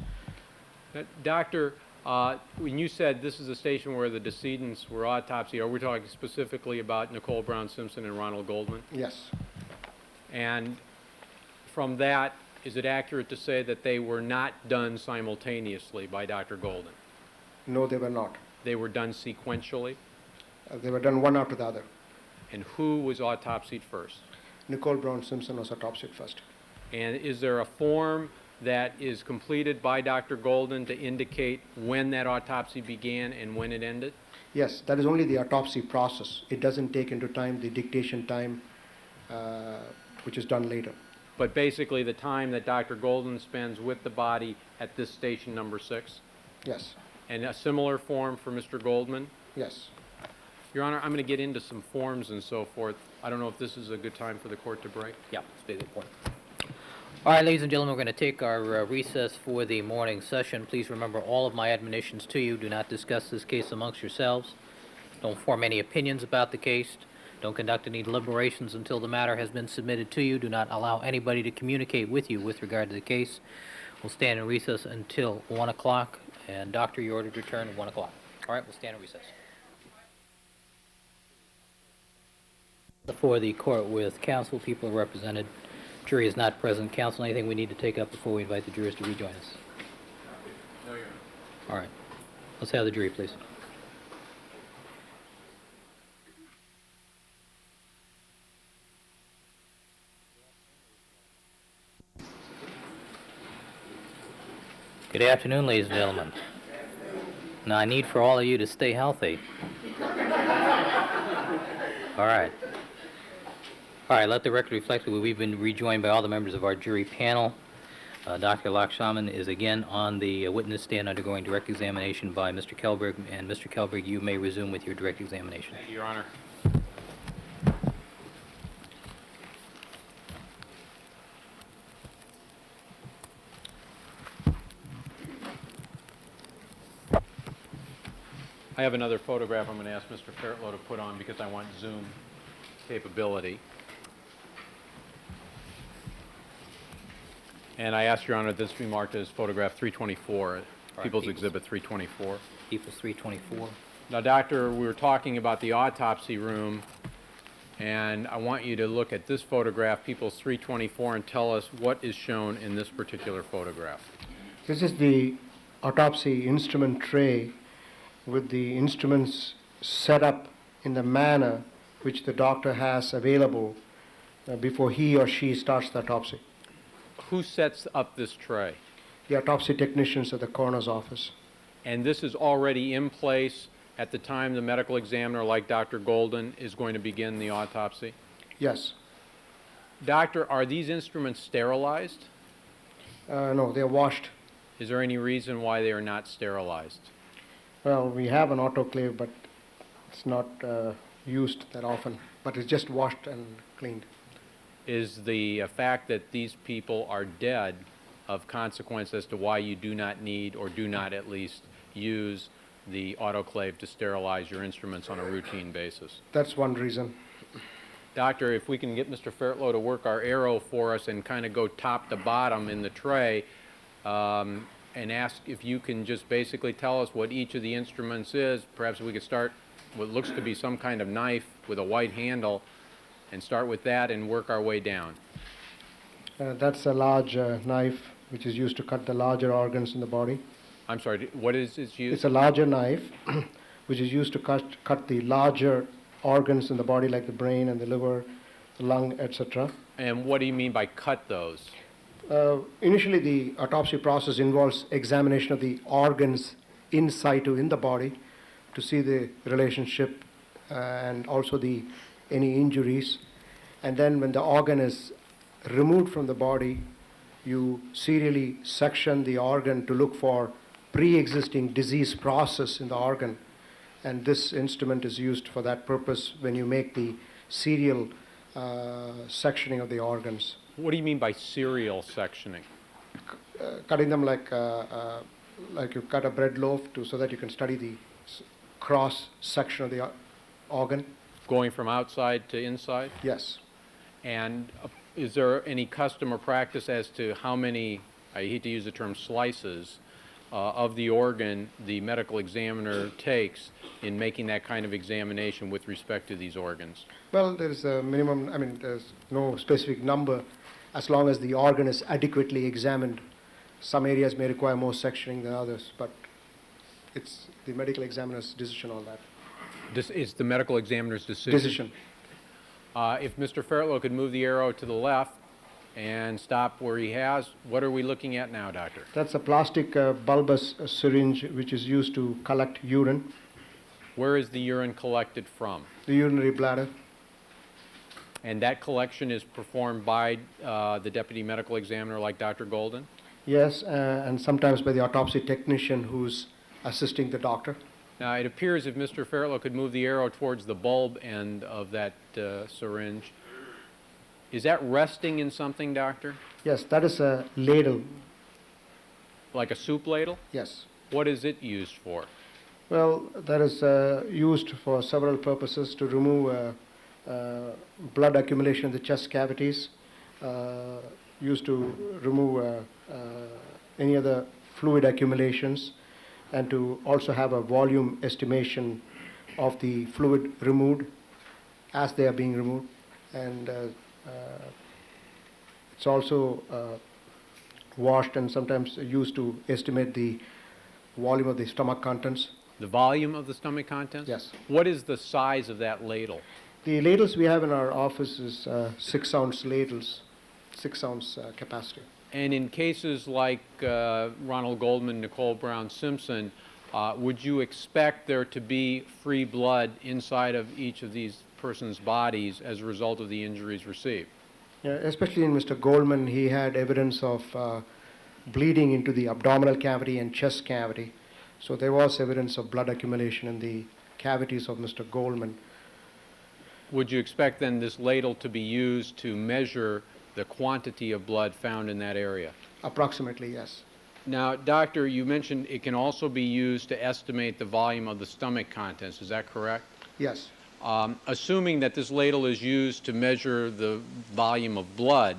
Doctor, when you said this is a station where the decedents were autopsied, are we talking specifically about Nicole Brown Simpson and Ronald Goldman? Yes. And from that, is it accurate to say that they were not done simultaneously by Dr. Golden? No, they were not. They were done sequentially? They were done one after the other. And who was autopsied first? Nicole Brown Simpson was autopsied first. And is there a form that is completed by Dr. Golden to indicate when that autopsy began and when it ended? Yes, that is only the autopsy process. It doesn't take into time the dictation time, which is done later. But basically the time that Dr. Golden spends with the body at this station number 6? Yes. And a similar form for Mr. Goldman? Yes. Your Honor, I'm going to get into some forms and so forth. I don't know if this is a good time for the court to break. Yeah, that's a good point. All right, ladies and gentlemen, we're going to take our recess for the morning session. Please remember all of my admonitions to you. Do not discuss this case amongst yourselves. Don't form any opinions about the case. Don't conduct any deliberations until the matter has been submitted to you. Do not allow anybody to communicate with you with regard to the case. We'll stand in recess until 1 o'clock. And, Doctor, you're ordered to return at 1 o'clock. All right, we'll stand in recess. Before the court with counsel, people are represented. Jury is not present. Counsel, anything we need to take up before we invite the jurors to rejoin us? No, Your Honor. All right. Let's have the jury, please. Good afternoon, ladies and gentlemen. Now, I need for all of you to stay healthy. All right. All right, let the record reflect that we've been rejoined by all the members of our jury panel. Dr. Lakshmanan is again on the witness stand undergoing direct examination by Mr. Kelberg. And Mr. Kelberg, you may resume with your direct examination. Thank you, Your Honor. I have another photograph I'm going to ask Mr. Fairlow to put on because I want Zoom capability. And I ask Your Honor this be marked as photograph 324, People's Exhibit 324. People's 324. Now, Doctor, we were talking about the autopsy room, and I want you to look at this photograph, People's 324, and tell us what is shown in this particular photograph. This is the autopsy instrument tray with the instruments set up in the manner which the doctor has available before he or she starts the autopsy. Who sets up this tray? The autopsy technicians at the coroner's office. And this is already in place at the time the medical examiner, like Dr. Golden, is going to begin the autopsy? Yes. Doctor, are these instruments sterilized? No, they are washed. Is there any reason why they are not sterilized? Well, we have an autoclave, but it's not used that often. But it's just washed and cleaned. Is the fact that these people are dead of consequence as to why you do not need or do not at least use the autoclave to sterilize your instruments on a routine basis? That's one reason. Doctor, if we can get Mr. Fairtlow to work our arrow for us and kind of go top to bottom in the tray, and ask if you can just basically tell us what each of the instruments is. Perhaps we could start what looks to be some kind of knife with a white handle and start with that and work our way down. That's a large knife which is used to cut the larger organs in the body. I'm sorry, what is its use? It's a larger knife which is used to cut the larger organs in the body like the brain and the liver, the lung, etc. And what do you mean by cut those? Initially, the autopsy process involves examination of the organs in situ in the body to see the relationship and also any injuries. And then when the organ is removed from the body, you serially section the organ to look for pre-existing disease process in the organ. And this instrument is used for that purpose when you make the serial sectioning of the organs. What do you mean by serial sectioning? Cutting them like you cut a bread loaf so that you can study the cross section of the organ. Going from outside to inside? Yes. And is there any custom or practice as to how many, I hate to use the term slices, of the organ the medical examiner takes in making that kind of examination with respect to these organs? Well, there's a minimum, there's no specific number as long as the organ is adequately examined. Some areas may require more sectioning than others, but it's the medical examiner's decision on that. It's the medical examiner's Decision. If Mr. Fairtlow could move the arrow to the left and stop where he has, what are we looking at now, Doctor? That's a plastic bulbous syringe which is used to collect urine. Where is the urine collected from? The urinary bladder. And that collection is performed by the deputy medical examiner like Dr. Golden? Yes, and sometimes by the autopsy technician who's assisting the doctor. Now, it appears if Mr. Fairtlow could move the arrow towards the bulb end of that syringe, is that resting in something, Doctor? Yes, that is a ladle. Like a soup ladle? Yes. What is it used for? Well, that is used for several purposes to remove blood accumulation in the chest cavities, used to remove any other fluid accumulations, and to also have a volume estimation of the fluid removed as they are being removed. And it's also washed and sometimes used to estimate the volume of the stomach contents. The volume of the stomach contents? Yes. What is the size of that ladle? The ladles we have in our office is 6-ounce ladles, 6-ounce capacity. And in cases like Ronald Goldman, Nicole Brown Simpson, would you expect there to be free blood inside of each of these persons' bodies as a result of the injuries received? Yeah, especially in Mr. Goldman, he had evidence of bleeding into the abdominal cavity and chest cavity. So there was evidence of blood accumulation in the cavities of Mr. Goldman. Would you expect then this ladle to be used to measure the quantity of blood found in that area? Approximately, yes. Now, Doctor, you mentioned it can also be used to estimate the volume of the stomach contents. Is that correct? Yes. Assuming that this ladle is used to measure the volume of blood,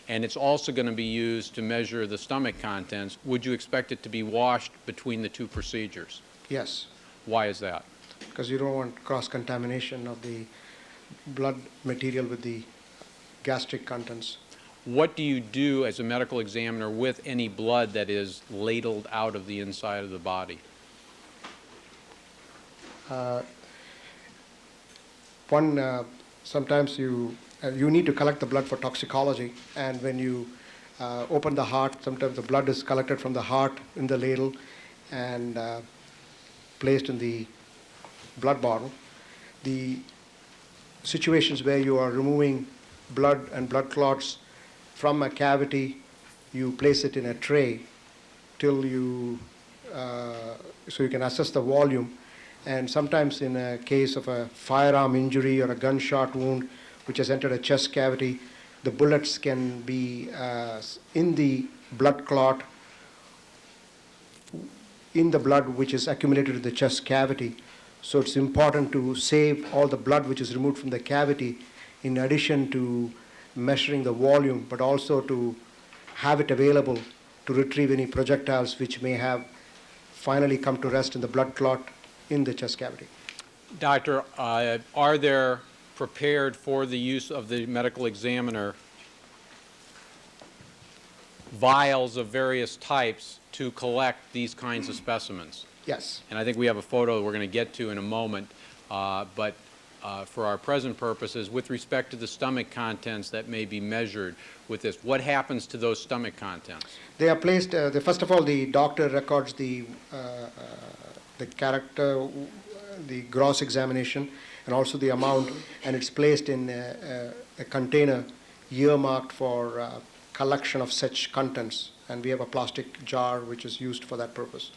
and it's also going to be used to measure the stomach contents, would you expect it to be washed between the two procedures? Yes. Why is that? Because you don't want cross-contamination of the blood material with the gastric contents. What do you do as a medical examiner with any blood that is ladled out of the inside of the body? Sometimes you need to collect the blood for toxicology, and when you open the heart, sometimes the blood is collected from the heart in the ladle and placed in the blood bottle. The situations where you are removing blood and blood clots from a cavity, you place it in a tray till you, so you can assess the volume. And sometimes in a case of a firearm injury or a gunshot wound which has entered a chest cavity, the bullets can be in the blood clot, in the blood which is accumulated in the chest cavity. So it's important to save all the blood which is removed from the cavity, in addition to measuring the volume, but also to have it available to retrieve any projectiles which may have finally come to rest in the blood clot in the chest cavity. Doctor, are there prepared for the use of the medical examiner vials of various types to collect these kinds of specimens? Yes. And I think we have a photo we're going to get to in a moment, but for our present purposes, with respect to the stomach contents that may be measured with this, what happens to those stomach contents? They are placed, first of all, the doctor records the character, the gross examination, and also the amount, and it's placed in a container earmarked for collection of such contents. And we have a plastic jar which is used for that purpose.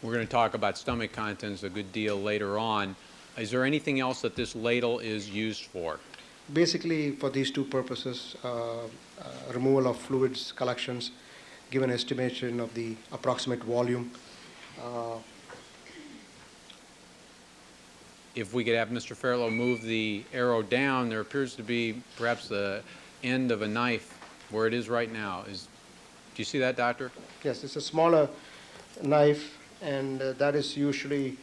We're going to talk about stomach contents a good deal later on. Is there anything else that this ladle is used for? Basically, for these two purposes, removal of fluids, collections, give an estimation of the approximate volume. If we could have Mr. Fairlow move the arrow down, there appears to be perhaps the end of a knife where it is right now. Do you see that, Doctor? Yes, it's a smaller knife, and that is usually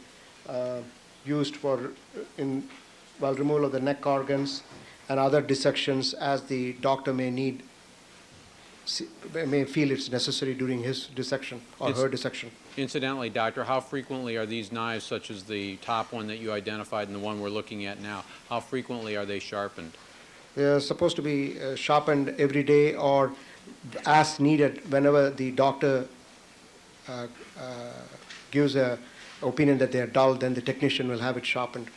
used for removal of the neck organs and other dissections as the doctor may feel it's necessary during his dissection or her dissection. Incidentally, Doctor, how frequently are these knives, such as the top one that you identified and the one we're looking at now, how frequently are they sharpened? They're supposed to be sharpened every day or as needed. Whenever the doctor gives an opinion that they are dull, then the technician will have it sharpened.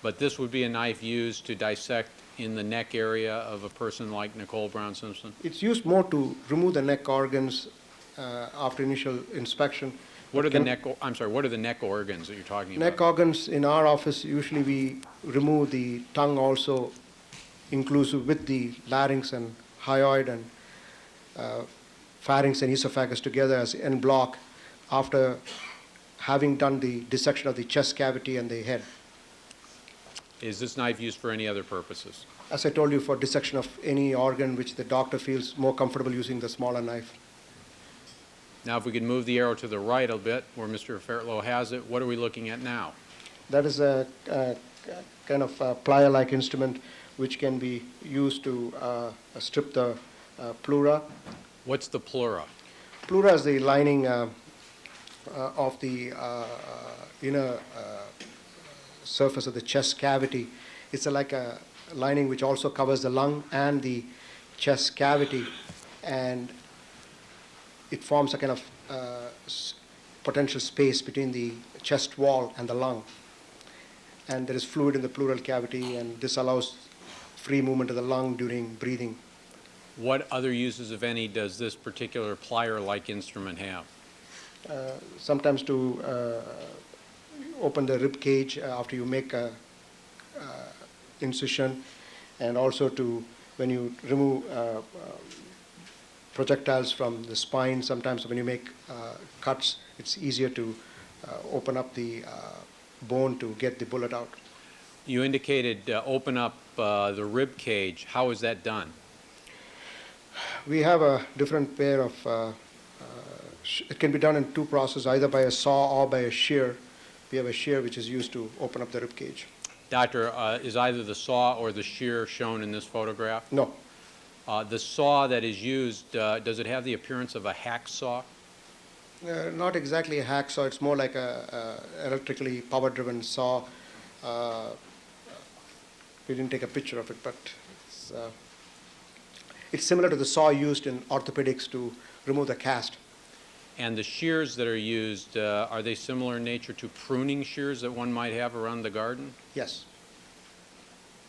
But this would be a knife used to dissect in the neck area of a person like Nicole Brown Simpson? It's used more to remove the neck organs after initial inspection. What are the neck organs that you're talking about? Neck organs in our office, usually we remove the tongue also, inclusive with the larynx and hyoid and pharynx and esophagus together as en bloc after having done the dissection of the chest cavity and the head. Is this knife used for any other purposes? As I told you, for dissection of any organ which the doctor feels more comfortable using the smaller knife. Now, if we could move the arrow to the right a bit, where Mr. Fairlow has it, what are we looking at now? That is a kind of a plier-like instrument which can be used to strip the pleura. What's the pleura? Pleura is the lining of the inner surface of the chest cavity. It's like a lining which also covers the lung and the chest cavity, and it forms a kind of potential space between the chest wall and the lung. And there is fluid in the pleural cavity, and this allows free movement of the lung during breathing. What other uses, if any, does this particular plier-like instrument have? Sometimes to open the rib cage after you make a incision, and also to, when you remove projectiles from the spine, sometimes when you make cuts, it's easier to open up the bone to get the bullet out. You indicated open up the rib cage. How is that done? We have a different pair of, it can be done in two processes, either by a saw or by a shear. We have a shear which is used to open up the rib cage. Doctor, is either the saw or the shear shown in this photograph? No. The saw that is used, does it have the appearance of a hacksaw? Not exactly a hacksaw. It's more like a electrically power-driven saw. We didn't take a picture of it, but it's similar to the saw used in orthopedics to remove the cast. And the shears that are used, are they similar in nature to pruning shears that one might have around the garden? Yes.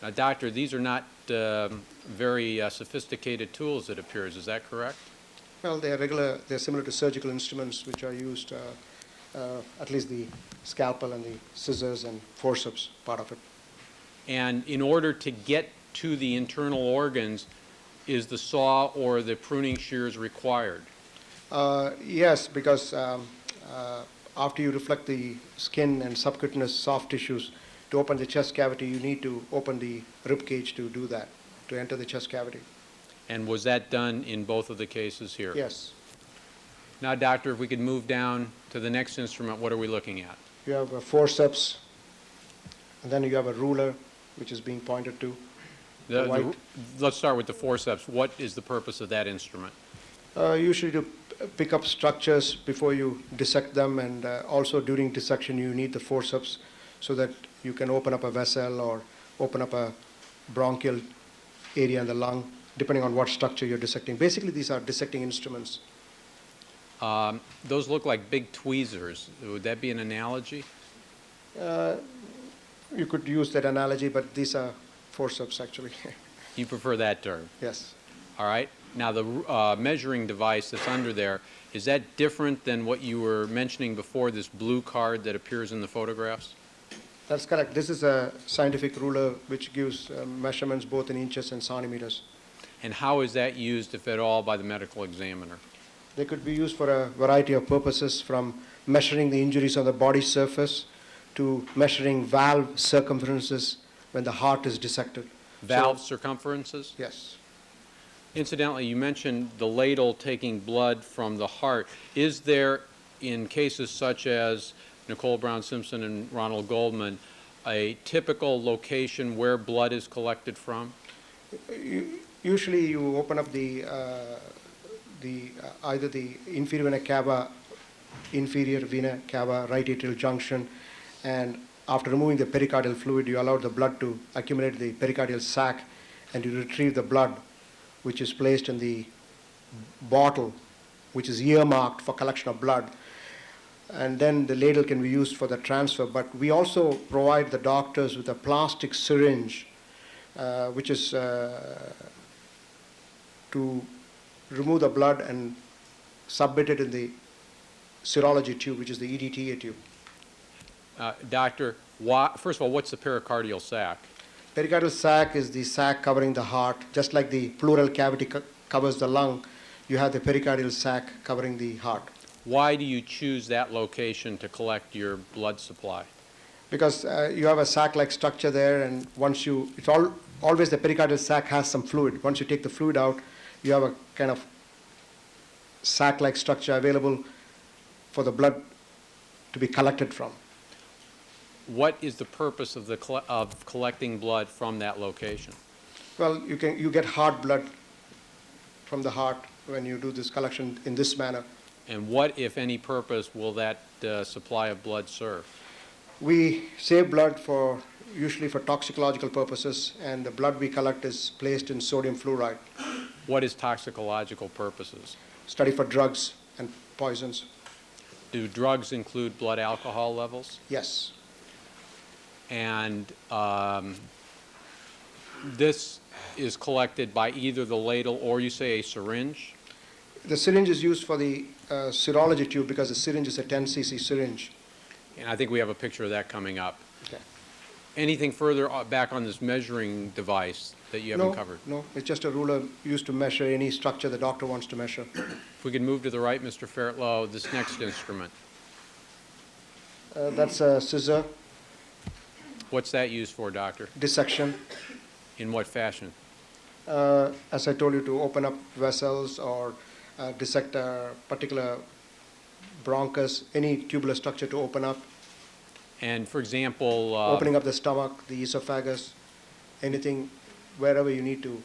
Now, Doctor, these are not very sophisticated tools, it appears. Is that correct? Well, they're similar to surgical instruments which are used, at least the scalpel and the scissors and forceps part of it. And in order to get to the internal organs, is the saw or the pruning shears required? Yes, because after you reflect the skin and subcutaneous soft tissues, to open the chest cavity, you need to open the rib cage to do that, to enter the chest cavity. And was that done in both of the cases here? Yes. Now, doctor, if we could move down to the next instrument, what are we looking at? You have a forceps, and then you have a ruler, which is being pointed to. Let's start with the forceps. What is the purpose of that instrument? Usually to pick up structures before you dissect them, and also during dissection you need the forceps so that you can open up a vessel or open up a bronchial area in the lung, depending on what structure you're dissecting. Basically, these are dissecting instruments. Those look like big tweezers. Would that be an analogy? You could use that analogy, but these are forceps actually. You prefer that term? Yes. All right. Now, the measuring device that's under there, is that different than what you were mentioning before, this blue card that appears in the photographs? That's correct. This is a scientific ruler which gives measurements both in inches and centimeters. And how is that used, if at all, by the medical examiner? They could be used for a variety of purposes, from measuring the injuries on the body surface to measuring valve circumferences when the heart is dissected. Valve circumferences? Yes. Incidentally, you mentioned the ladle taking blood from the heart. Is there, in cases such as Nicole Brown Simpson and Ronald Goldman, a typical location where blood is collected from? Usually you open up either the inferior vena cava, right atrial junction, and after removing the pericardial fluid, you allow the blood to accumulate in the pericardial sac, and you retrieve the blood, which is placed in the bottle, which is earmarked for collection of blood. And then the ladle can be used for the transfer. But we also provide the doctors with a plastic syringe, which is to remove the blood and submit it in the serology tube, which is the EDTA tube. Doctor, first of all, what's the pericardial sac? Pericardial sac is the sac covering the heart. Just like the pleural cavity covers the lung, you have the pericardial sac covering the heart. Why do you choose that location to collect your blood supply? Because you have a sac-like structure there, and always the pericardial sac has some fluid. Once you take the fluid out, you have a kind of sac-like structure available for the blood to be collected from. What is the purpose of collecting blood from that location? Well, you get heart blood from the heart when you do this collection in this manner. And what, if any, purpose will that supply of blood serve? We save blood usually for toxicological purposes, and the blood we collect is placed in sodium fluoride. What is toxicological purposes? Study for drugs and poisons. Do drugs include blood alcohol levels? Yes. And this is collected by either the ladle or, you say, a syringe? The syringe is used for the serology tube because the syringe is a 10 cc syringe. And I think we have a picture of that coming up. Okay. Anything further back on this measuring device that you haven't covered? No, it's just a ruler used to measure any structure the doctor wants to measure. If we could move to the right, Mr. Fairtlow, this next instrument. That's a scissor. What's that used for, doctor? Dissection. In what fashion? As I told you, to open up vessels or dissect a particular bronchus, any tubular structure to open up. And for example, Opening up the stomach, the esophagus, anything, wherever you need to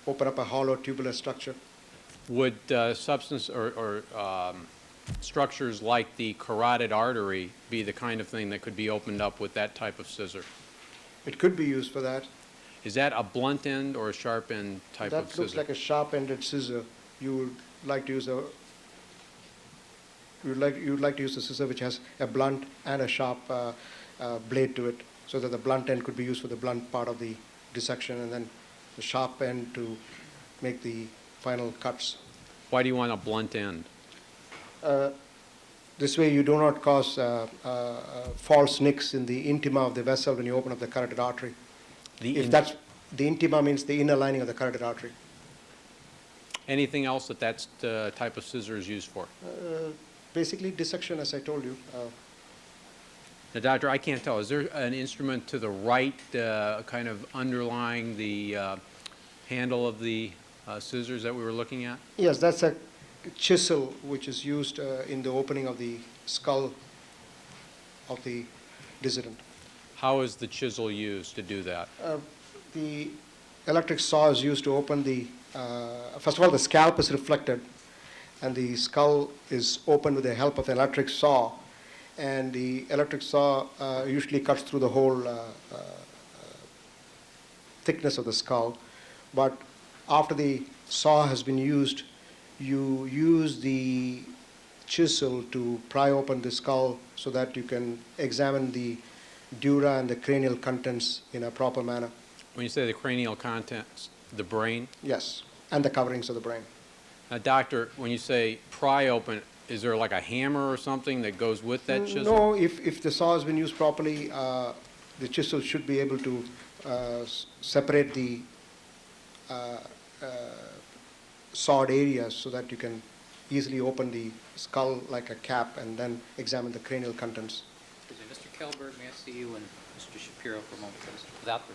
open up a hollow tubular structure. would substance or structures like the carotid artery be the kind of thing that could be opened up with that type of scissor? It could be used for that. Is that a blunt end or a sharp end type of That scissor? looks like a sharp-ended scissor. You would like to use a scissor which has a blunt and a sharp blade to it, so that the blunt end could be used for the blunt part of the dissection, and then the sharp end to make the final cuts. Why do you want a blunt end? This way you do not cause false nicks in the intima of the vessel when you open up the carotid artery. If that's, the intima means the inner lining of the carotid artery. Anything else that that type of scissor is used for? Basically dissection, as I told you. Now, doctor, I can't tell. Is there an instrument to the right kind of underlying the handle of the scissors that we were looking at? Yes, that's a chisel which is used in the opening of the skull of the dissident. How is the chisel used to do that? The electric saw is used to open the, first of all, the scalp is reflected, and the skull is opened with the help of the electric saw. And the electric saw usually cuts through the whole thickness of the skull. But after the saw has been used, you use the chisel to pry open the skull so that you can examine the dura and the cranial contents in a proper manner. When you say the cranial contents, the brain? Yes, and the coverings of the brain. Now, doctor, when you say pry open, is there like a hammer or something that goes with that chisel? No, if the saw has been used properly, the chisel should be able to separate the sawed areas so that you can easily open the skull like a cap and then examine the cranial contents. Mr. Kelberg, may I see you and Mr. Shapiro for a moment, please? Without the...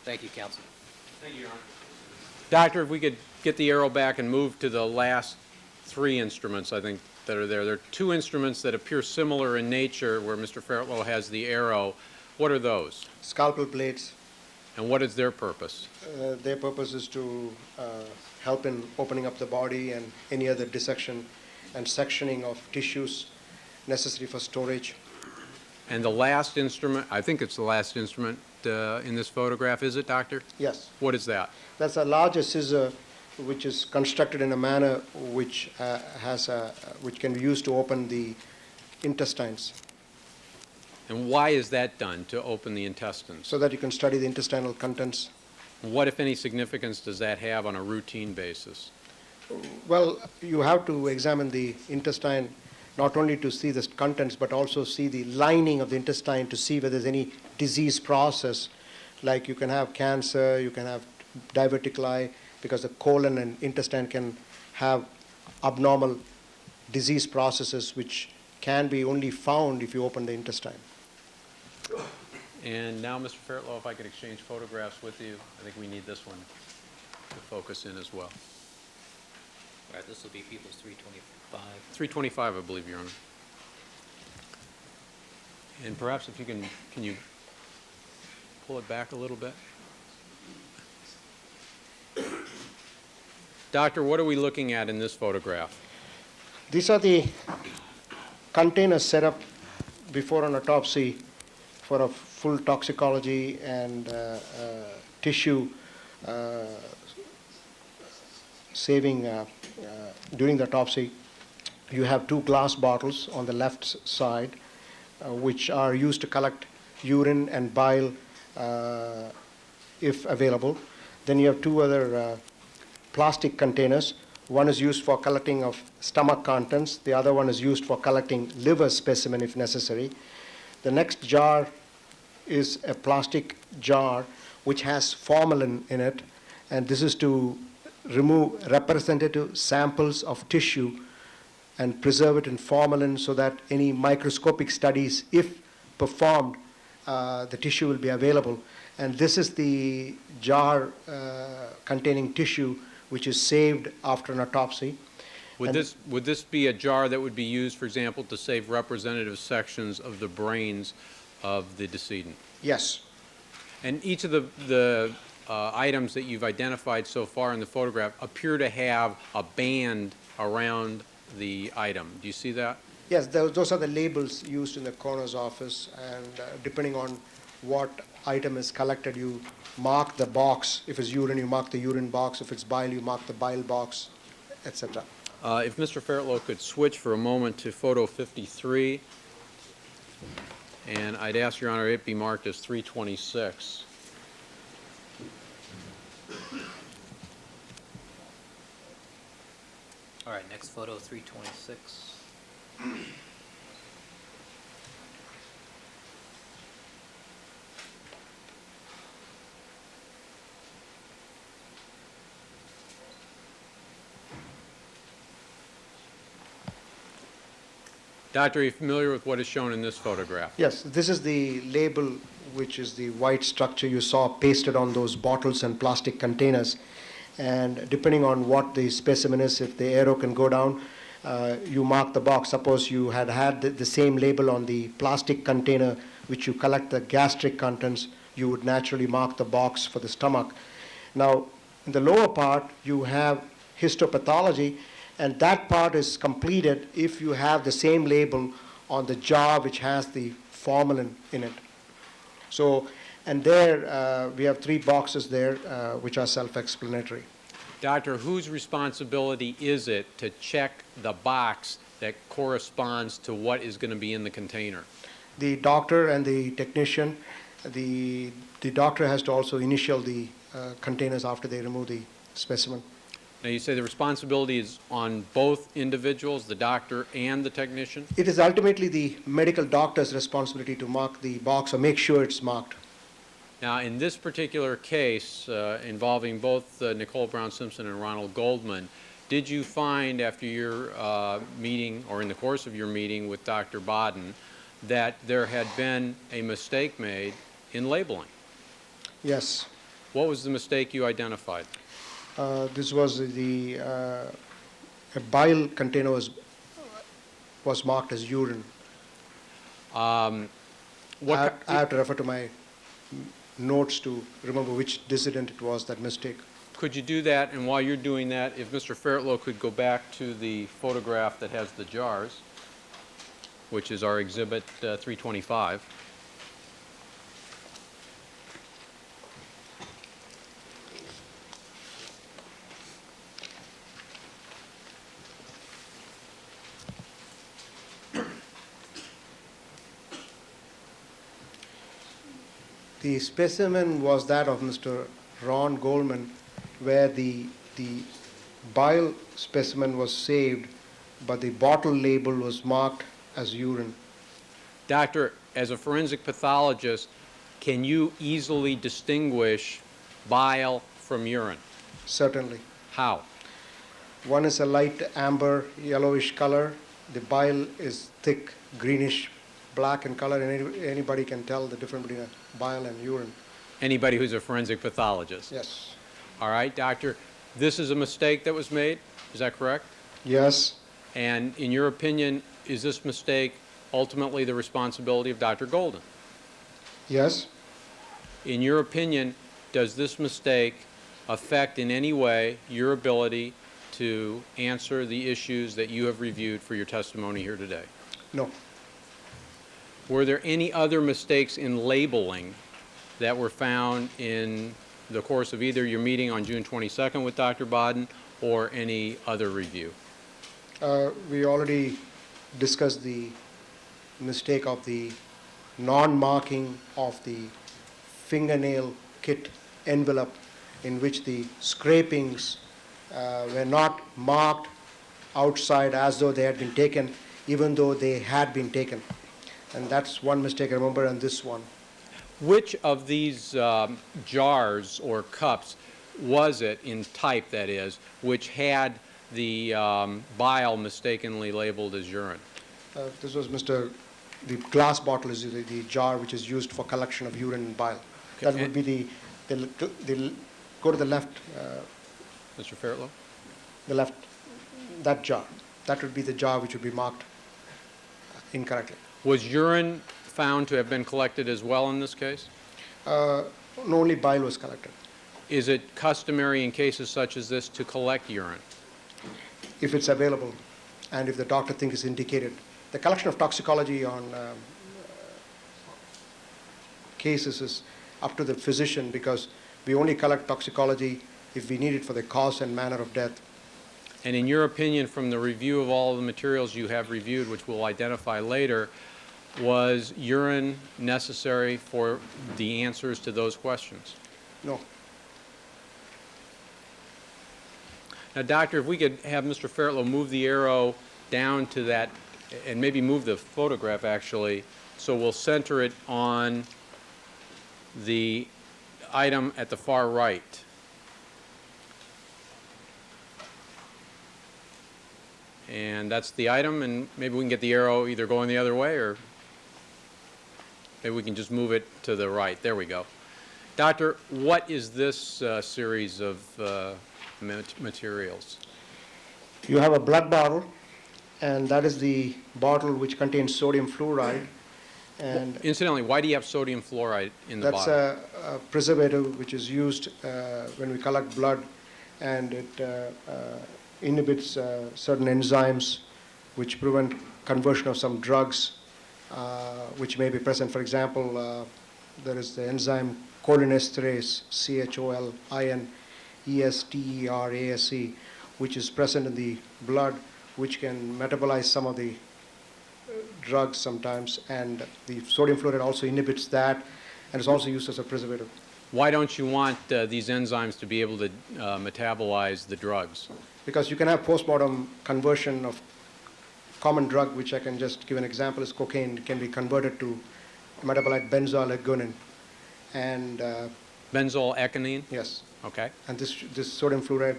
Thank you, counsel. Thank you, Your Honor. Doctor, if we could get the arrow back and move to the last three instruments, I think, that are there. There are two instruments that appear similar in nature where Mr. Fairwell has the arrow. What are those? Scalpel blades, And what is their purpose? their purpose is to help in opening up the body and any other dissection and sectioning of tissues necessary for storage. And the last instrument, I think it's the last instrument in this photograph, is it, doctor? Yes. What is that? That's a larger scissor which is constructed in a manner which which can be used to open the intestines And why is that done, to open the intestines? so that you can study the intestinal contents. What, if any, significance does that have on a routine basis? Well, you have to examine the intestine not only to see the contents but also see the lining of the intestine to see whether there's any disease process, like you can have cancer, you can have diverticuli, because the colon and intestine can have abnormal disease processes which can be only found if you open the intestine. And now, Mr. Fairtlow, if I could exchange photographs with you, I think we need this one to focus in as well. All right, this will be People's 325. 325, I believe, Your Honor. And perhaps if you can you pull it back a little bit? Doctor, what are we looking at in this photograph? These are the containers set up before an autopsy for a full toxicology and tissue saving during the autopsy. You have two glass bottles on the left side, which are used to collect urine and bile if available. Then you have two other plastic containers. One is used for collecting of stomach contents. The other one is used for collecting liver specimen if necessary. The next jar is a plastic jar which has formalin in it, and this is to remove representative samples of tissue and preserve it in formalin so that any microscopic studies, if performed, the tissue will be available. And this is the jar containing tissue which is saved after an autopsy. Would And- this be a jar that would be used, for example, to save representative sections of the brains of the decedent? Yes, And each of the items that you've identified so far in the photograph appear to have a band around the item. Do you see that? yes, those are the labels used in the coroner's office, and depending on what item is collected, you mark the box. If it's urine, you mark the urine box. If it's bile, you mark the bile box, etc. If Mr. Fairtlow could switch for a moment to photo 53, and I'd ask, Your Honor, it be marked as 326. All right, next photo, 326. Doctor, are you familiar with what is shown in this photograph? Yes, this is the label, which is the white structure you saw pasted on those bottles and plastic containers. And depending on what the specimen is, if the arrow can go down, you mark the box. Suppose you had the same label on the plastic container which you collect the gastric contents, you would naturally mark the box for the stomach. Now, in the lower part, you have histopathology, and that part is completed if you have the same label on the jar which has the formalin in it. So, and there we have 3 boxes there which are self-explanatory. Doctor, whose responsibility is it to check the box that corresponds to what is going to be in the container? The doctor and the technician, the doctor has to also initial the containers after they remove the specimen. Now, you say the responsibility is on both individuals, the doctor and the technician? It is ultimately the medical doctor's responsibility to mark the box or make sure it's marked. Now, in this particular case involving both Nicole Brown Simpson and Ronald Goldman, did you find after your meeting or in the course of your meeting with Dr. Bodden that there had been a mistake made in labeling? Yes. What was the mistake you identified? This was a bile container was marked as urine. I have to refer to my notes to remember which dissident it was that mistake. Could you do that? And while you're doing that, if Mr. Fairtlow could go back to the photograph that has the jars, which is our exhibit 325. The specimen was that of Mr. Ron Goldman, where the bile specimen was saved, but the bottle label was marked as urine. Doctor, as a forensic pathologist, can you easily distinguish bile from urine? Certainly. How? One is a light amber yellowish color. The bile is thick greenish black in color, and anybody can tell the difference between a bile and urine. Anybody who's a forensic pathologist? Yes. All right, doctor, this is a mistake that was made, is that correct? Yes. And in your opinion, is this mistake ultimately the responsibility of Dr. Golden? Yes. In your opinion, does this mistake affect in any way your ability to answer the issues that you have reviewed for your testimony here today? No. Were there any other mistakes in labeling that were found in the course of either your meeting on June 22nd with Dr. Bodden or any other review? We already discussed the mistake of the non-marking of the fingernail kit envelope, in which the scrapings were not marked outside as though they had been taken, even though they had been taken. And that's one mistake I remember, and this one. Which of these jars or cups was it, in type that is, which had the bile mistakenly labeled as urine? This was Mr. the glass bottle is the jar which is used for collection of urine and bile. That would be the go to the left, Mr. Fairtlow? that jar. That would be the jar which would be marked incorrectly. Was urine found to have been collected as well in this case? Only bile was collected. Is it customary in cases such as this to collect urine? If it's available and if the doctor thinks it's indicated. The collection of toxicology on cases is up to the physician, because we only collect toxicology if we need it for the cause and manner of death. And in your opinion, from the review of all of the materials you have reviewed, which we'll identify later, was urine necessary for the answers to those questions? No. Now, doctor, if we could have Mr. Fairtlow move the arrow down to that, and maybe move the photograph actually, so we'll center it on the item at the far right. And that's the item, and maybe we can get the arrow either going the other way, or maybe we can just move it to the right. There we go. Doctor, what is this series of materials? You have a blood bottle, and that is the bottle which contains sodium fluoride. And Incidentally, why do you have sodium fluoride in the that's bottle? a preservative which is used when we collect blood, and it inhibits certain enzymes which prevent conversion of some drugs which may be present. For example, there is the enzyme cholinesterase, CHOLINESTERASE, which is present in the blood, which can metabolize some of the drugs sometimes, and the sodium fluoride also inhibits that, and is also used as a preservative. Why don't you want these enzymes to be able to metabolize the drugs? Because you can have postmortem conversion of common drug, which I can just give an example, is cocaine. It can be converted to metabolite benzoyl-L-guanine, and Benzoyl-ecgonine? yes, Okay. and this sodium fluoride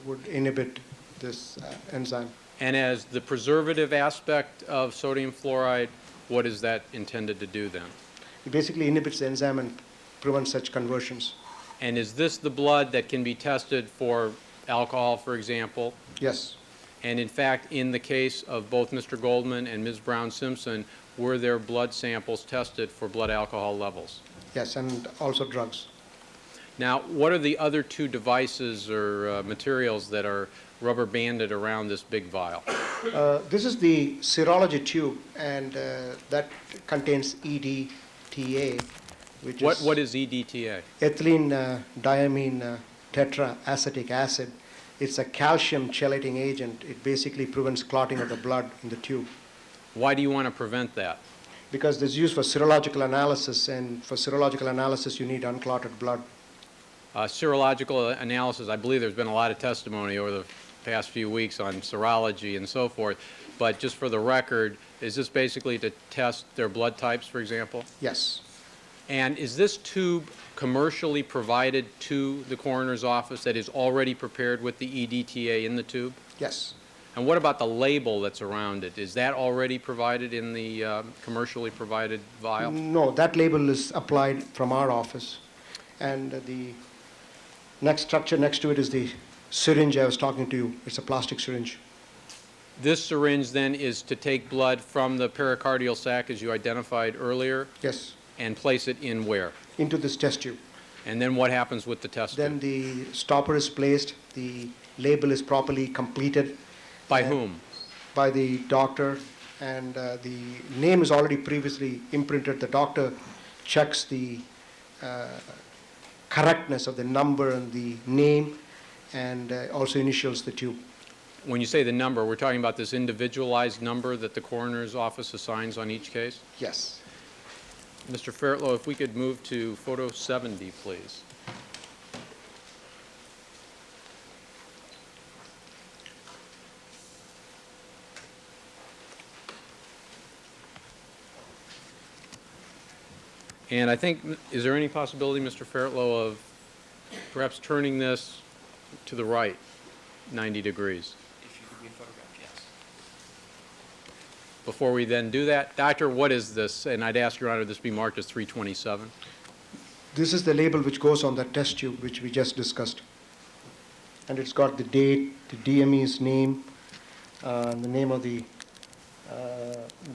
would inhibit this enzyme. And as the preservative aspect of sodium fluoride, what is that intended to do then? It basically inhibits the enzyme and prevents such conversions. And is this the blood that can be tested for alcohol, for example? Yes, And in fact, in the case of both Mr. Goldman and Ms. Brown Simpson, were their blood samples tested for blood alcohol levels? yes, and also drugs. Now, what are the other two devices or materials that are rubber banded around this big vial? This is the serology tube, and that contains EDTA, which is What is EDTA? ethylene diamine tetraacetic acid. It's a calcium chelating agent. It basically prevents clotting of the blood in the tube. Why do you want to prevent that? Because it's used for serological analysis, and for serological analysis you need unclotted blood. Serological analysis, I believe there's been a lot of testimony over the past few weeks on serology and so forth, but just for the record, is this basically to test their blood types, for example? Yes, And is this tube commercially provided to the coroner's office that is already prepared with the EDTA in the tube? yes. And what about the label that's around it? Is that already provided in the commercially provided vial? No, that label is applied from our office. And the next structure next to it is the syringe I was talking to you. It's a plastic syringe. This syringe then is to take blood from the pericardial sac, as you identified earlier, Yes, and place it in where? into this test tube. And then what happens with the test Then tube? the stopper is placed, the label is properly completed By whom? by the doctor, and the name is already previously imprinted. The doctor checks the correctness of the number and the name, and also initials the tube. When you say the number, we're talking about this individualized number that the coroner's office assigns on each case? Yes. Mr. Fairtlow, if we could move to photo 70, please. And I think, is there any possibility, Mr. Fairtlow, of perhaps turning this to the right 90 degrees? If you could be photographed, yes. Before we then do that, Doctor, what is this? And I'd ask, Your Honor, this be marked as 327. This is the label which goes on the test tube, which we just discussed. And it's got the date, the DME's name, the name of the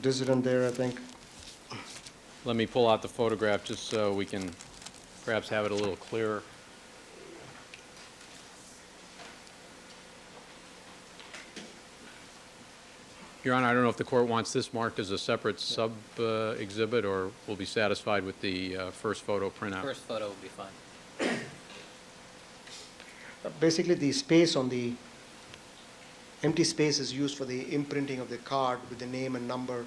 dissident there, I think. Let me pull out the photograph just so we can perhaps have it a little clearer. Your Honor, I don't know if the court wants this marked as a separate sub-exhibit or will be satisfied with the first photo printout. First photo will be fine. Basically, the space on the empty space is used for the imprinting of the card with the name and number,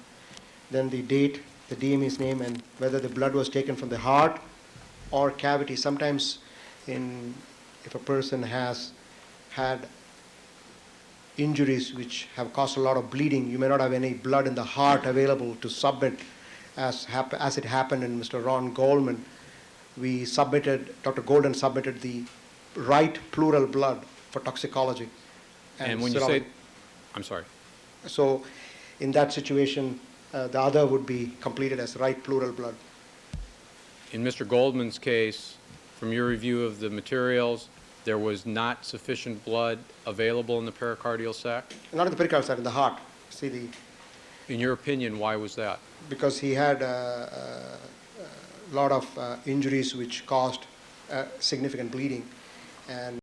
then the date, the DME's name, and whether the blood was taken from the heart or cavity. Sometimes if a person has had injuries which have caused a lot of bleeding, you may not have any blood in the heart available to submit as it happened in Mr. Ron Goldman. Dr. Golden submitted the right pleural blood for toxicology. And when you say, I'm sorry. So in that situation, the other would be completed as right pleural blood. In Mr. Goldman's case, from your review of the materials, there was not sufficient blood available in the pericardial sac? Not in the pericardial sac, in the heart. See, In your opinion, why was that? because he had a lot of injuries which caused significant bleeding. And